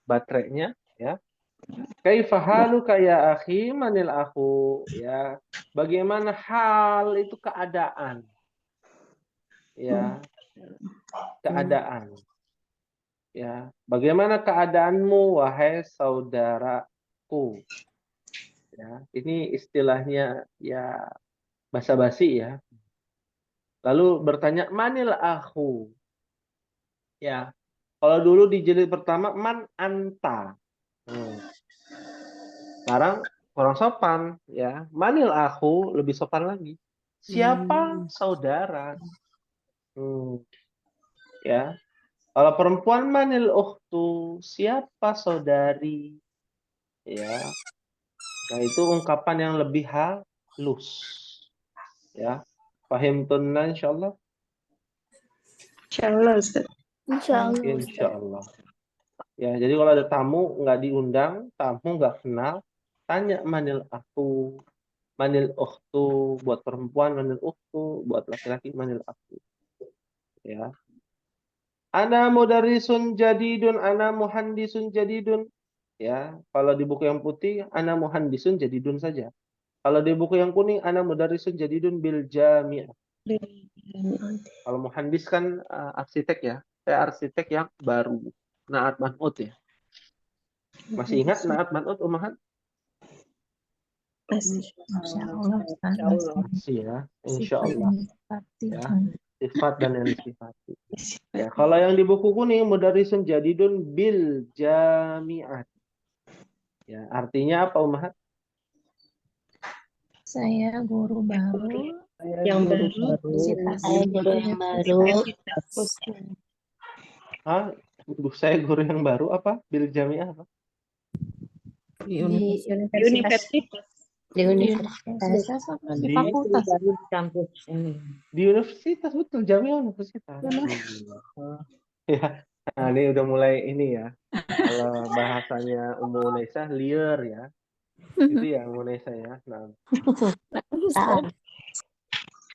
Baterainya ya. Kaifa haluka ya akhi manil aku ya. Bagaimana hal itu keadaan? Ya, keadaan. Ya, bagaimana keadaanmu wahai saudaraku? Ya, ini istilahnya ya basa-basi ya. Lalu bertanya manil aku? Ya. Kalau dulu di jilid pertama man anta. Sekarang kurang sopan ya. Manil aku lebih sopan lagi. Siapa saudara? Ya. Kalau perempuan manil ukhtu, siapa saudari? Ya. Nah, itu ungkapan yang lebih halus. Ya. Paham tunna insyaallah? Insyaallah, Ustaz. Insyaallah. Ya, jadi kalau ada tamu nggak diundang, tamu nggak kenal, tanya manil aku, manil ukhtu, buat perempuan manil ukhtu, buat laki-laki manil aku. Ya. Ana mudarrisun jadidun, ana muhandisun jadidun. Ya, kalau di buku yang putih, ana muhandisun jadidun saja. Kalau di buku yang kuning, ana mudarrisun jadidun bil jami'ah. Kalau muhandis kan arsitek ya. Saya arsitek yang baru. Naat man'ut ya. Masih ingat Naat man'ut, Umahat? Insyaallah Ustaz. Masih ya, insyaallah. Ya, sifat dan yang disifati. Sifat. Ya, kalau yang di buku kuning mudarrisun jadidun bil jami'at. Ya, artinya apa, Umahat? Saya guru baru. Yang baru. Saya guru yang baru. Hah? Saya guru yang baru apa? Bil jami'ah apa? Di universitas. Di Di Universitas apa di fakultas? Baru di kampus ini. Di universitas, betul, jami'ah universitas. Ya, nah ini udah mulai ini ya. Kalau bahasanya Ummu Unaisah liar ya. Gitu ya Ummu Unaisah ya. Nah,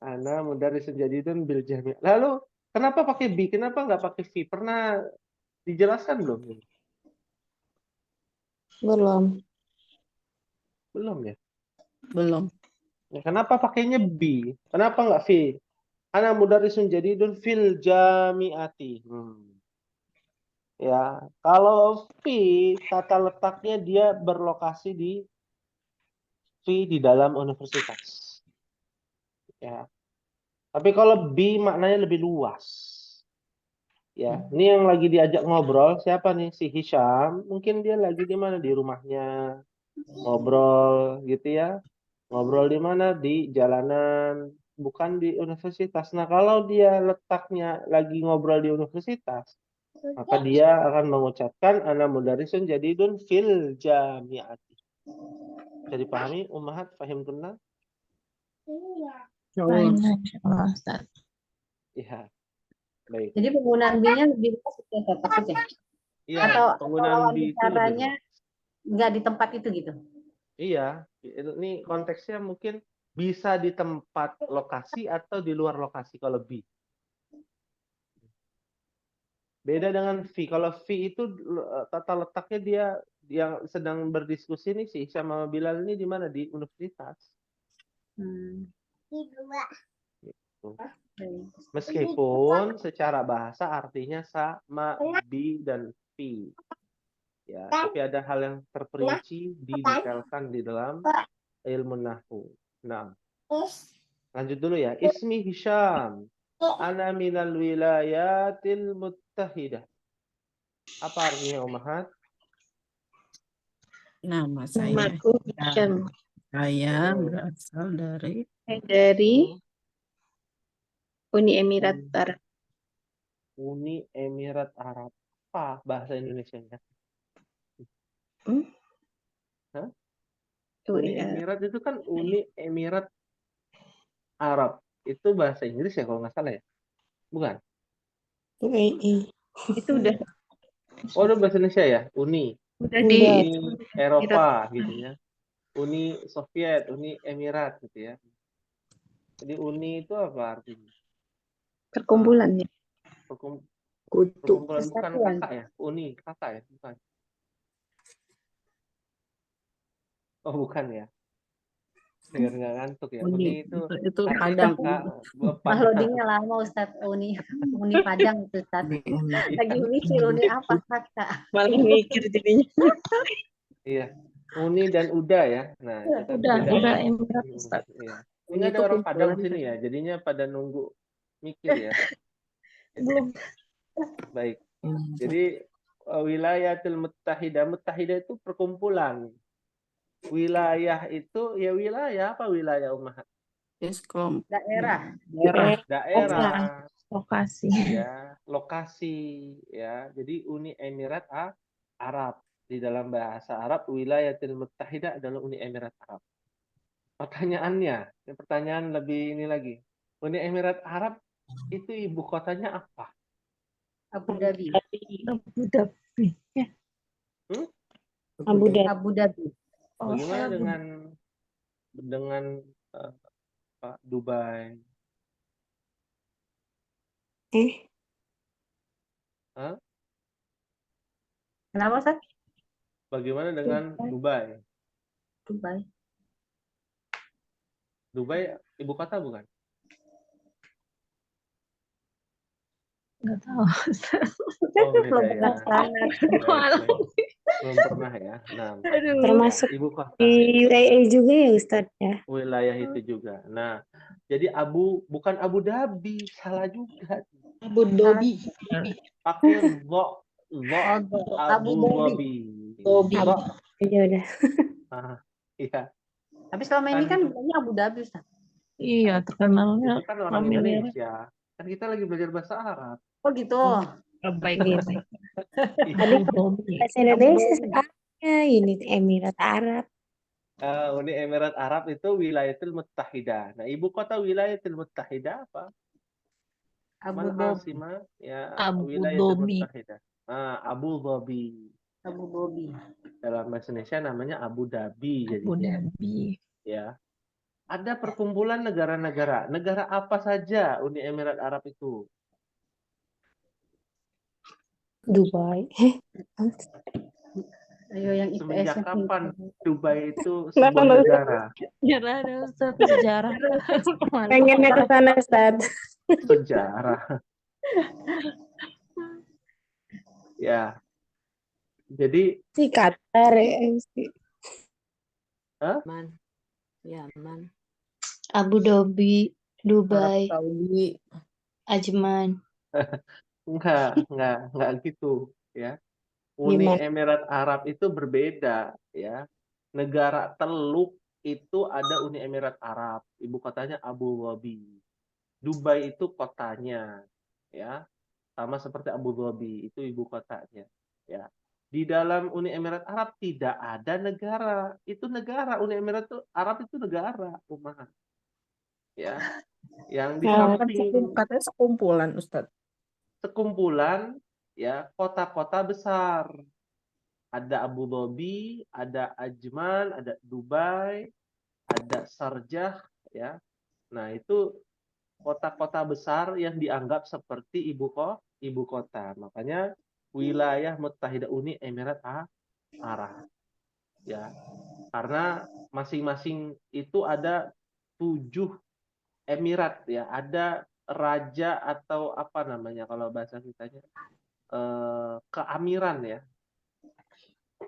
ana mudarrisun jadidun bil jami'. Lalu kenapa pakai bi? Kenapa nggak pakai fi? Pernah dijelaskan belum? Belum. Belum ya? Belum. Ya, kenapa pakainya bi? Kenapa nggak fi? Ana mudarrisun jadidun fil jami'ati. Ya, kalau fi tata letaknya dia berlokasi di dalam universitas. Ya. Tapi kalau bi maknanya lebih luas. Ya, ini yang lagi diajak ngobrol siapa nih? Si Hisham. Mungkin dia lagi di mana? Di rumahnya. Ngobrol gitu ya. Ngobrol di mana? Di jalanan, bukan di universitas. Nah, kalau dia letaknya lagi ngobrol di universitas, maka dia akan mengucapkan ana mudarrisun jadidun fil jami'ati. Bisa dipahami Ummahat, fahim tunna? Insyaallah Ustaz. Iya. Baik. Jadi penggunaan B-nya lebih luas ya, takutnya. Iya, Atau penggunaan lawan bi itu lebih bicaranya luas. nggak di tempat itu gitu. Iya, ini konteksnya mungkin bisa di tempat lokasi atau di luar lokasi kalau bi. Beda dengan fi. Kalau fi itu tata letaknya dia yang sedang berdiskusi nih sih sama Bilal ini di mana? Di universitas. Gitu. Meskipun secara bahasa artinya sama bi dan fi. Ya, tapi ada hal yang terperinci didetailkan di dalam ilmu nahwu. Nah, lanjut dulu ya. Ismi Hisham. Ana minal wilayatil muttahidah. Apa artinya Ummahat? Nama saya Namaku Hisham. saya berasal dari Uni Emirat Arab. Uni Emirat Arab. Apa bahasa Indonesianya? Hah? Uni Emirat itu kan Uni Emirat Arab. Itu bahasa Inggris ya kalau nggak salah ya? Bukan? Itu udah Oh, itu bahasa Indonesia ya? Uni. di Uni Eropa gitu ya. Uni Soviet, Uni Emirat gitu ya. Jadi Uni itu apa artinya? perkumpulannya. Perkumpulan bukan kakak ya? Uni, kakak ya? Bukan. Oh, bukan ya? Biar nggak ngantuk ya. Uni itu Padang. Loadingnya lama Ustadz. Uni Padang itu Ustadz. Lagi mikir Uni apa kakak? Malah mikir jadinya. Iya. Uni dan Uda ya. Nah, itu kan Udah Emirat Ustaz. Iya. Ini ada orang Padang sini ya. Jadinya pada nunggu mikir ya. Belum. Baik. Jadi wilayatul muttahidah. Muttahidah itu perkumpulan. Wilayah itu ya wilayah apa wilayah Ummahat? Daerah. Daerah. Lokasi. Ya, lokasi ya. Jadi Uni Emirat Arab. Di dalam bahasa Arab wilayatul muttahidah adalah Uni Emirat Arab. Pertanyaannya, pertanyaan lebih ini lagi. Uni Emirat Arab itu ibu kotanya apa? Abu Dhabi. Abu Dhabi. Ya. Abu Dhabi. Bagaimana dengan Dubai? Hah? Kenapa Ustaz? Bagaimana dengan Dubai? Dubai ibu kota bukan? Nggak tahu. Oh, beda ya. Belum pernah ya. Nah, Termasuk ibu kota. di UAE juga ya Ustadz ya? Wilayah itu juga. Nah, jadi bukan Abu Dhabi, salah juga. Abu Dhabi. Pakai Abu Dhabi. Ya udah. Iya. Tapi selama ini kan bilangnya Abu Dhabi Ustaz. Iya, terkenalnya Itu kan orang Indonesia. Kan kita lagi belajar bahasa Arab. Oh gitu. Baik. Bahasa Indonesia sebenarnya ini Emirat Arab. Uni Emirat Arab itu Wilayatul Muttahidah. Nah, ibu kota Wilayatul Muttahidah apa? Abu Dhabi. Ya, Abu Wilayatul Dhabi. Muttahidah. Abu Dhabi. Abu Dhabi. Dalam bahasa Indonesia namanya Abu Dhabi. Abu Dhabi. Ya. Ada perkumpulan negara-negara. Negara apa saja Uni Emirat Arab itu? Dubai. Ayo yang IPS. Semenjak kapan Dubai itu sebuah negara? Sejarah ada Ustaz, sejarah. Pengennya ke sana Ustaz. Sejarah. Ya. Jadi Si Qatar ya. Yaman. Abu Dhabi, Dubai, Saudi. Ajman. Enggak gitu ya. Uni Emirat Arab itu berbeda ya. Negara Teluk itu ada Uni Emirat Arab, ibu kotanya Abu Dhabi. Dubai itu kotanya ya. Sama seperti Abu Dhabi itu ibu kotanya ya. Di dalam Uni Emirat Arab tidak ada negara. Itu negara. Uni Emirat Arab itu negara, Ummahat. Ya. Yang di samping Katanya sekumpulan Ustadz. sekumpulan ya kota-kota besar. Ada Abu Dhabi, ada Ajman, ada Dubai, ada Sharjah ya. Nah, itu kota-kota besar yang dianggap seperti ibu kota. Makanya wilayah Muttahidah Uni Emirat Arab. Ya, karena masing-masing itu ada 7 emirat ya, ada raja atau apa namanya kalau bahasa kitanya keamiran ya.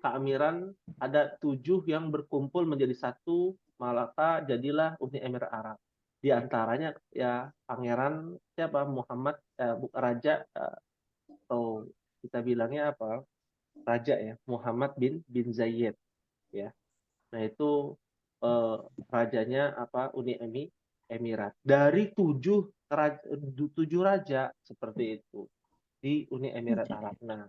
Keamiran ada 7 yang berkumpul menjadi satu, maka jadilah Uni Emirat Arab. Di antaranya ya Pangeran siapa Muhammad Raja atau kita bilangnya apa? Raja ya, Muhammad bin Zayed ya. Nah, itu rajanya apa? Uni Emirat. Dari 7 raja seperti itu di Uni Emirat Arab. Nah,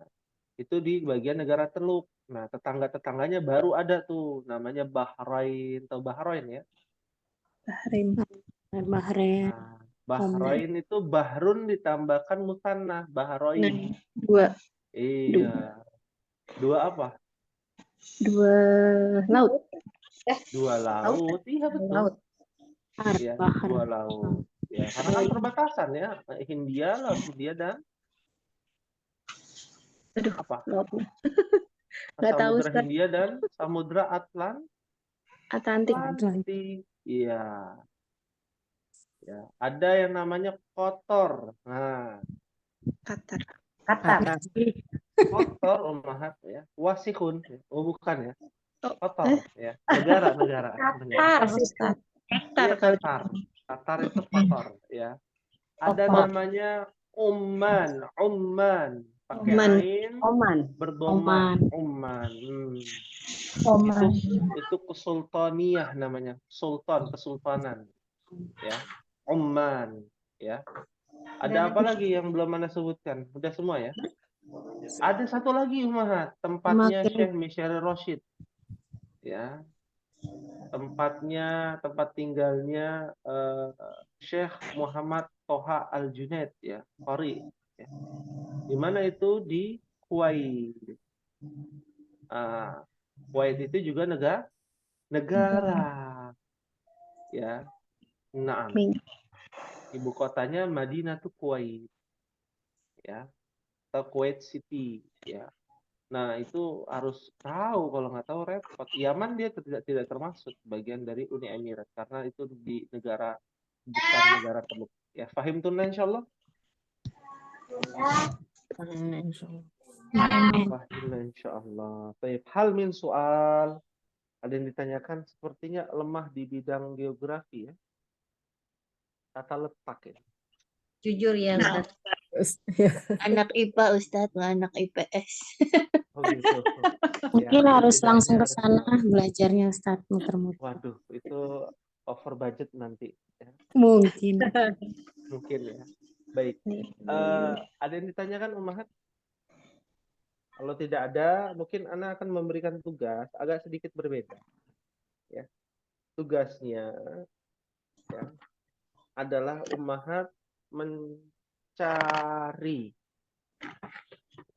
itu di bagian negara Teluk. Nah, tetangga-tetangganya baru ada tuh namanya Bahrain. Tahu Bahrain ya? Bahrain. Bahrain. Nah, Bahrain itu Bahrun ditambahkan musanna, Bahrain. Dua Iya. Dua apa? laut. Dua laut. Iya betul. Laut. Ya, 2 laut. Ya, karena kan perbatasan ya, Hindia, Laut Hindia dan apa? Nggak tahu, Samudra Ustaz. Hindia dan Samudra Atlantik. Atlantik. Iya. Ya, ada yang namanya Kotor. Nah, Qatar. Qatar. Kotor Ummahat ya. Wasihun. Oh, bukan ya. Kotor ya. Negara. Qatar, Ustaz. Iya, Qatar itu kotor ya. Ada namanya Umman. Pakai ain Oman. berdoma. Umman. Itu kesultaniyah namanya. Sultan, kesultanan. Ya. Umman ya. Ada apa lagi yang belum Anda sebutkan? Udah semua ya? Ada satu lagi Ummahat, tempatnya Syekh Michel Rothschild. Ya. Tempat tinggalnya Syekh Muhammad Toha Al-Junaid ya, Qari. Ya. Di mana itu di Kuwait. Kuwait itu juga negara. Ya. Nah, ibu kotanya Madinah tuh Kuwait. Ya. Atau Kuwait City ya. Nah, itu harus tahu, kalau nggak tahu repot. Yaman dia tidak termasuk bagian dari Uni Emirat karena itu di negara bukan negara Teluk. Ya, fahim tunna insyaallah. Fahimna insyaallah. Baik, hal min soal ada yang ditanyakan sepertinya lemah di bidang geografi ya. Tata letak ya. Jujur ya, Ustaz. Anak IPA Ustaz, nggak anak IPS. Oh gitu. Mungkin Ya, harus langsung ke setidaknya sana belajarnya Ustaz, muter-muter. waduh, itu over budget nanti ya. Mungkin. Mungkin ya. Baik. Ada yang ditanyakan Ummahat? Kalau tidak ada, mungkin Ana akan memberikan tugas agak sedikit berbeda. Ya. Tugasnya ya, adalah Ummahat mencari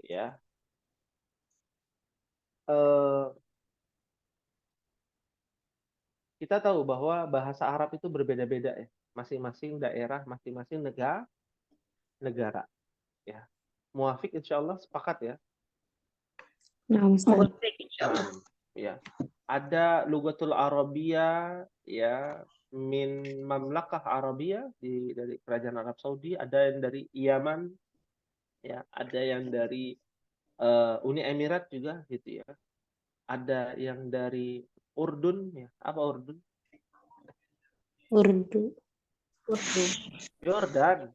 ya kita tahu bahwa bahasa Arab itu berbeda-beda ya, masing-masing daerah, masing-masing negara ya. Muafiq insyaallah sepakat ya. Nah, Ustaz. Ya. Ada Lugatul Arabiyah ya, min Mamlakah Arabiyah dari Kerajaan Arab Saudi, ada yang dari Yaman ya, ada yang dari Uni Emirat juga gitu ya. Ada yang dari Urdun ya. Apa Urdun? Urdu. Jordan.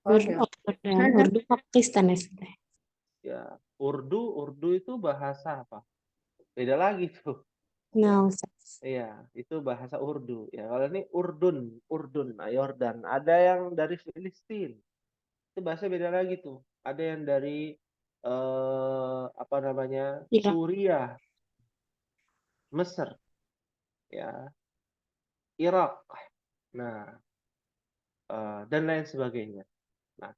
Urdu Pakistan ya Ustaz. Ya, Urdu itu bahasa apa? Beda lagi tuh. Nah, Ustaz. Iya, itu bahasa Urdu. Ya, kalau ini Urdun, Yordan. Ada yang dari Filistin. Itu bahasa beda lagi tuh. Ada yang dari apa namanya? Suriah, Mesir, ya, Irak. Nah, dan lain sebagainya. Nah,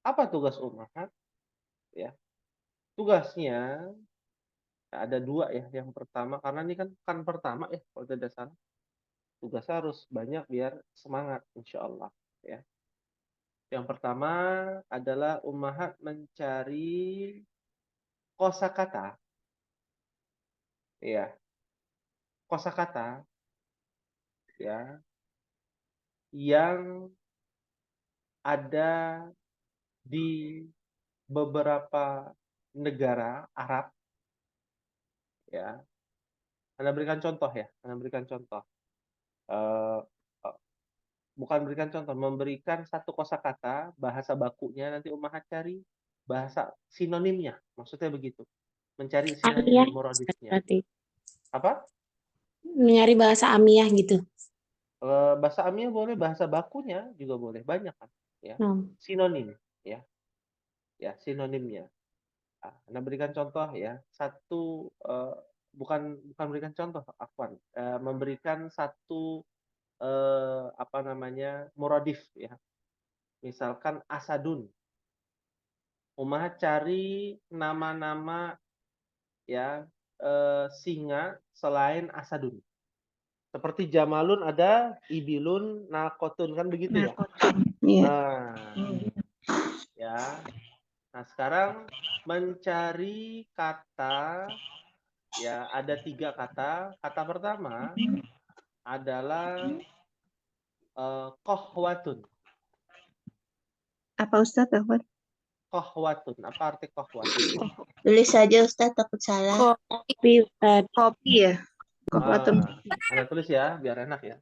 apa tugas Ummahat? Ya, tugasnya ada 2 ya. Yang pertama, karena ini kan pertama ya, kalau tidak salah. Tugasnya harus banyak biar semangat, insya Allah. Ya. Yang pertama adalah ummahat mencari kosakata, ya, kosakata, ya, yang ada di beberapa negara Arab, ya. Anda berikan contoh ya, Anda berikan contoh. Eh, eh, bukan berikan contoh, memberikan satu kosakata bahasa bakunya, nanti ummahat cari bahasa sinonimnya, maksudnya begitu. Mencari sinonim Amiyah muradifnya. berarti Apa? nyari bahasa amiyah gitu. Bahasa amiyah boleh, bahasa bakunya juga boleh, banyak kan, ya. Sinonim, ya, ya sinonimnya. Anda berikan contoh ya, satu bukan berikan contoh, afwan, memberikan satu apa namanya muradif ya, misalkan asadun. Ummahat cari nama-nama ya singa selain asadun. Seperti jamalun ada ibilun, nakotun kan begitu ya. Nah, ya. Nah, sekarang mencari kata, ya ada 3 kata. Kata pertama adalah kohwatun. Apa Ustadz? Apa? Kohwatun. Apa arti kohwatun? Tulis saja Ustadz, takut salah. Kopi Ustaz. Kopi ya? Kohwatun. Anda tulis ya, biar enak ya.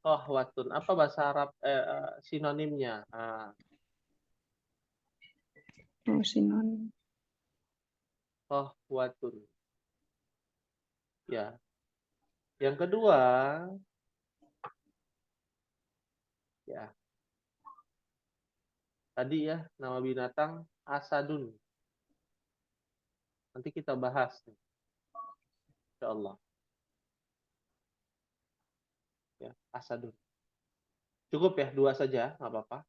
Kohwatun. Apa bahasa Arab sinonimnya? Sinonim. Kohwatun. Ya. Yang kedua, ya. Tadi ya, nama binatang asadun. Nanti kita bahas. Insyaallah. Ya, asadun. Cukup ya, 2 saja, nggak apa-apa.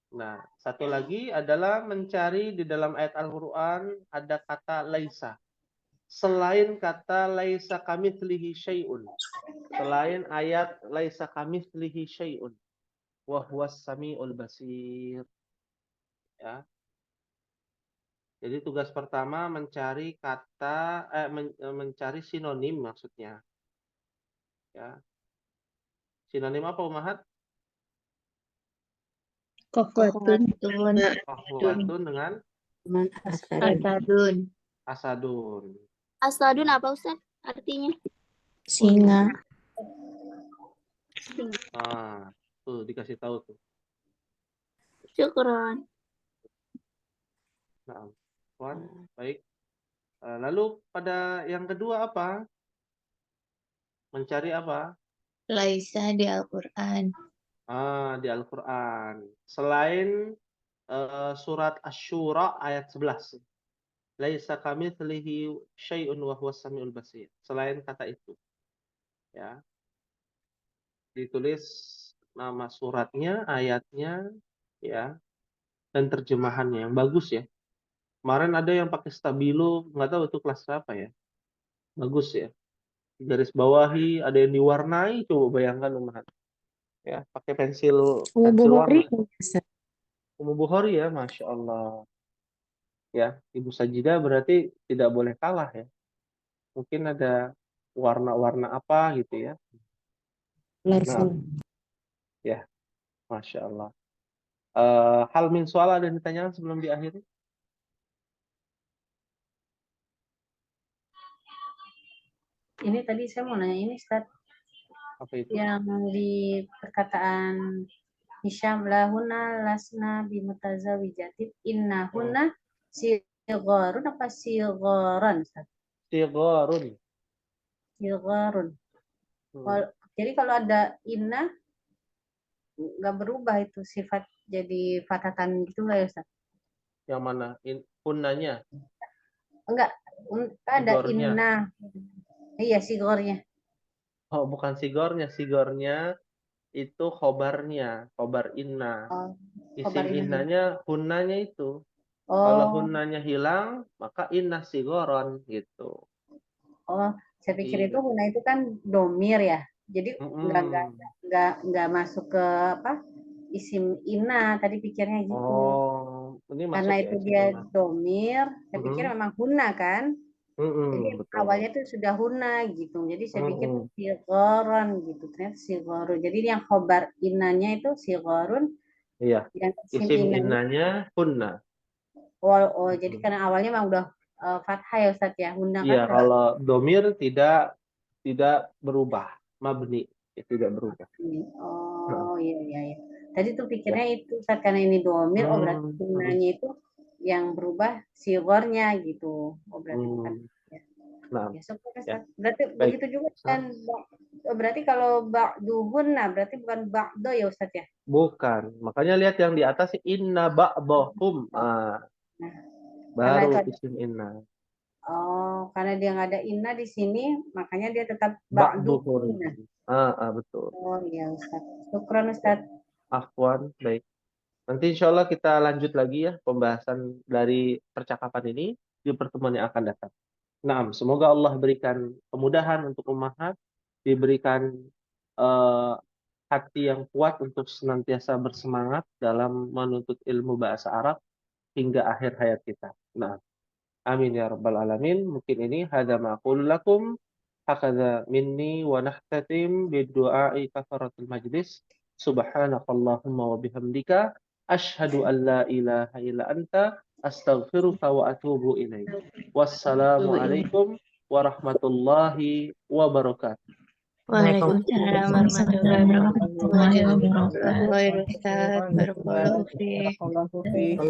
Nah, satu lagi adalah mencari di dalam ayat Al-Quran ada kata laisa. Selain kata laisa kamitslihi syai'un. Selain ayat laisa kamitslihi syai'un. Wa huwas samiul basir. Ya. Jadi tugas pertama mencari kata mencari sinonim maksudnya. Ya. Sinonim apa ummahat? Kohwatun. Kohwatun dengan Asadun. asadun. Asadun apa Ustaz artinya? Singa. Tuh dikasih tahu tuh. Syukron. Nah, baik. Lalu pada yang kedua apa? Mencari apa? Laisa di Al-Quran. Di Al-Quran. Selain surat Asy-Syura ayat 11. Laisa kamitslihi syai'un wa huwas samiul basir. Selain kata itu. Ya. Ditulis nama suratnya, ayatnya, ya, dan terjemahannya yang bagus ya. Kemarin ada yang pakai stabilo, nggak tahu itu kelas apa ya. Bagus ya. Garis bawahi, ada yang diwarnai, coba bayangkan ummahat. Ya, pakai pensil warna. Ummu Bukhari ya, Masya Allah. Ya, Ibu Sajidah berarti tidak boleh kalah ya. Mungkin ada warna-warna apa gitu ya. Nah, ya, Masya Allah. Hal min soal ada yang ditanyakan sebelum diakhiri? Ini tadi saya mau nanya ini Ustaz. Apa itu? Yang di perkataan Hisham lahuna lasna bimutazawijatin innahuna sigharun apa sigharan Ustaz? Sigharun. Sigharun. Jadi kalau ada inna nggak berubah itu sifat jadi fathatan gitu nggak ya Ustaz? Yang mana? Hunnanya? Enggak, ada Sigornya. inna. Iya, sigornya. Oh, bukan sigornya. Sigornya itu khobarnya, khobar inna. Isim innanya, hunnanya itu. Kalau hunnanya hilang, maka inna sigoron gitu. Oh, saya pikir itu hunna itu kan domir ya. Jadi Mm-mm. nggak masuk ke apa isim ina tadi pikirnya gitu. Oh, ini Karena masuk itu ya dia Cimina. domir, saya pikir Mm-mm. memang huna kan. Jadi Betul. awalnya tuh sudah huna gitu. Jadi saya pikir Mm-mm. sigoron gitu. Ternyata sigorun. Jadi yang khobar inanya itu sigorun, Iya, yang isim isim inanya. inanya hunna. Jadi karena awalnya memang udah fathah ya Ustaz ya. Huna kan Iya, udah kalau domir tidak berubah, mabni, tidak berubah. Nah, oh iya. Tadi tuh ya. pikirnya itu Ustaz karena ini domir, oh berarti Hmm, hunanya itu yang berubah sigornya gitu. Oh berarti bukan. Ya. Nah, Ya, syukur, ya. Ustaz. Berarti Baik. begitu juga kan berarti kalau ba'duhun nah berarti bukan ba'do ya Ustaz ya. Bukan. Makanya lihat yang di atas inna ba'dahum. Nah, karena Baru itu ada, isim inna. karena dia nggak ada inna di sini, makanya dia tetap Ba'duhun. ba'duhun. Betul. Oh iya Ustaz. Syukran Ustaz. Afwan, baik. Nanti insya Allah kita lanjut lagi ya pembahasan dari percakapan ini di pertemuan yang akan datang. Nah, semoga Allah berikan kemudahan untuk ummahat, diberikan hati yang kuat untuk senantiasa bersemangat dalam menuntut ilmu bahasa Arab hingga akhir hayat kita. Nah, amin ya rabbal alamin. Mungkin ini hadza ma aqulu lakum hakadha minni wa nahtatim bidu'ai kafaratul majlis. Subhanakallahumma wa bihamdika asyhadu an la ilaha illa anta astaghfiruka wa atubu ilaik. Wassalamualaikum warahmatullahi wabarakatuh. Waalaikumsalam warahmatullahi wabarakatuh. Ustaz. Barakallahu fiik.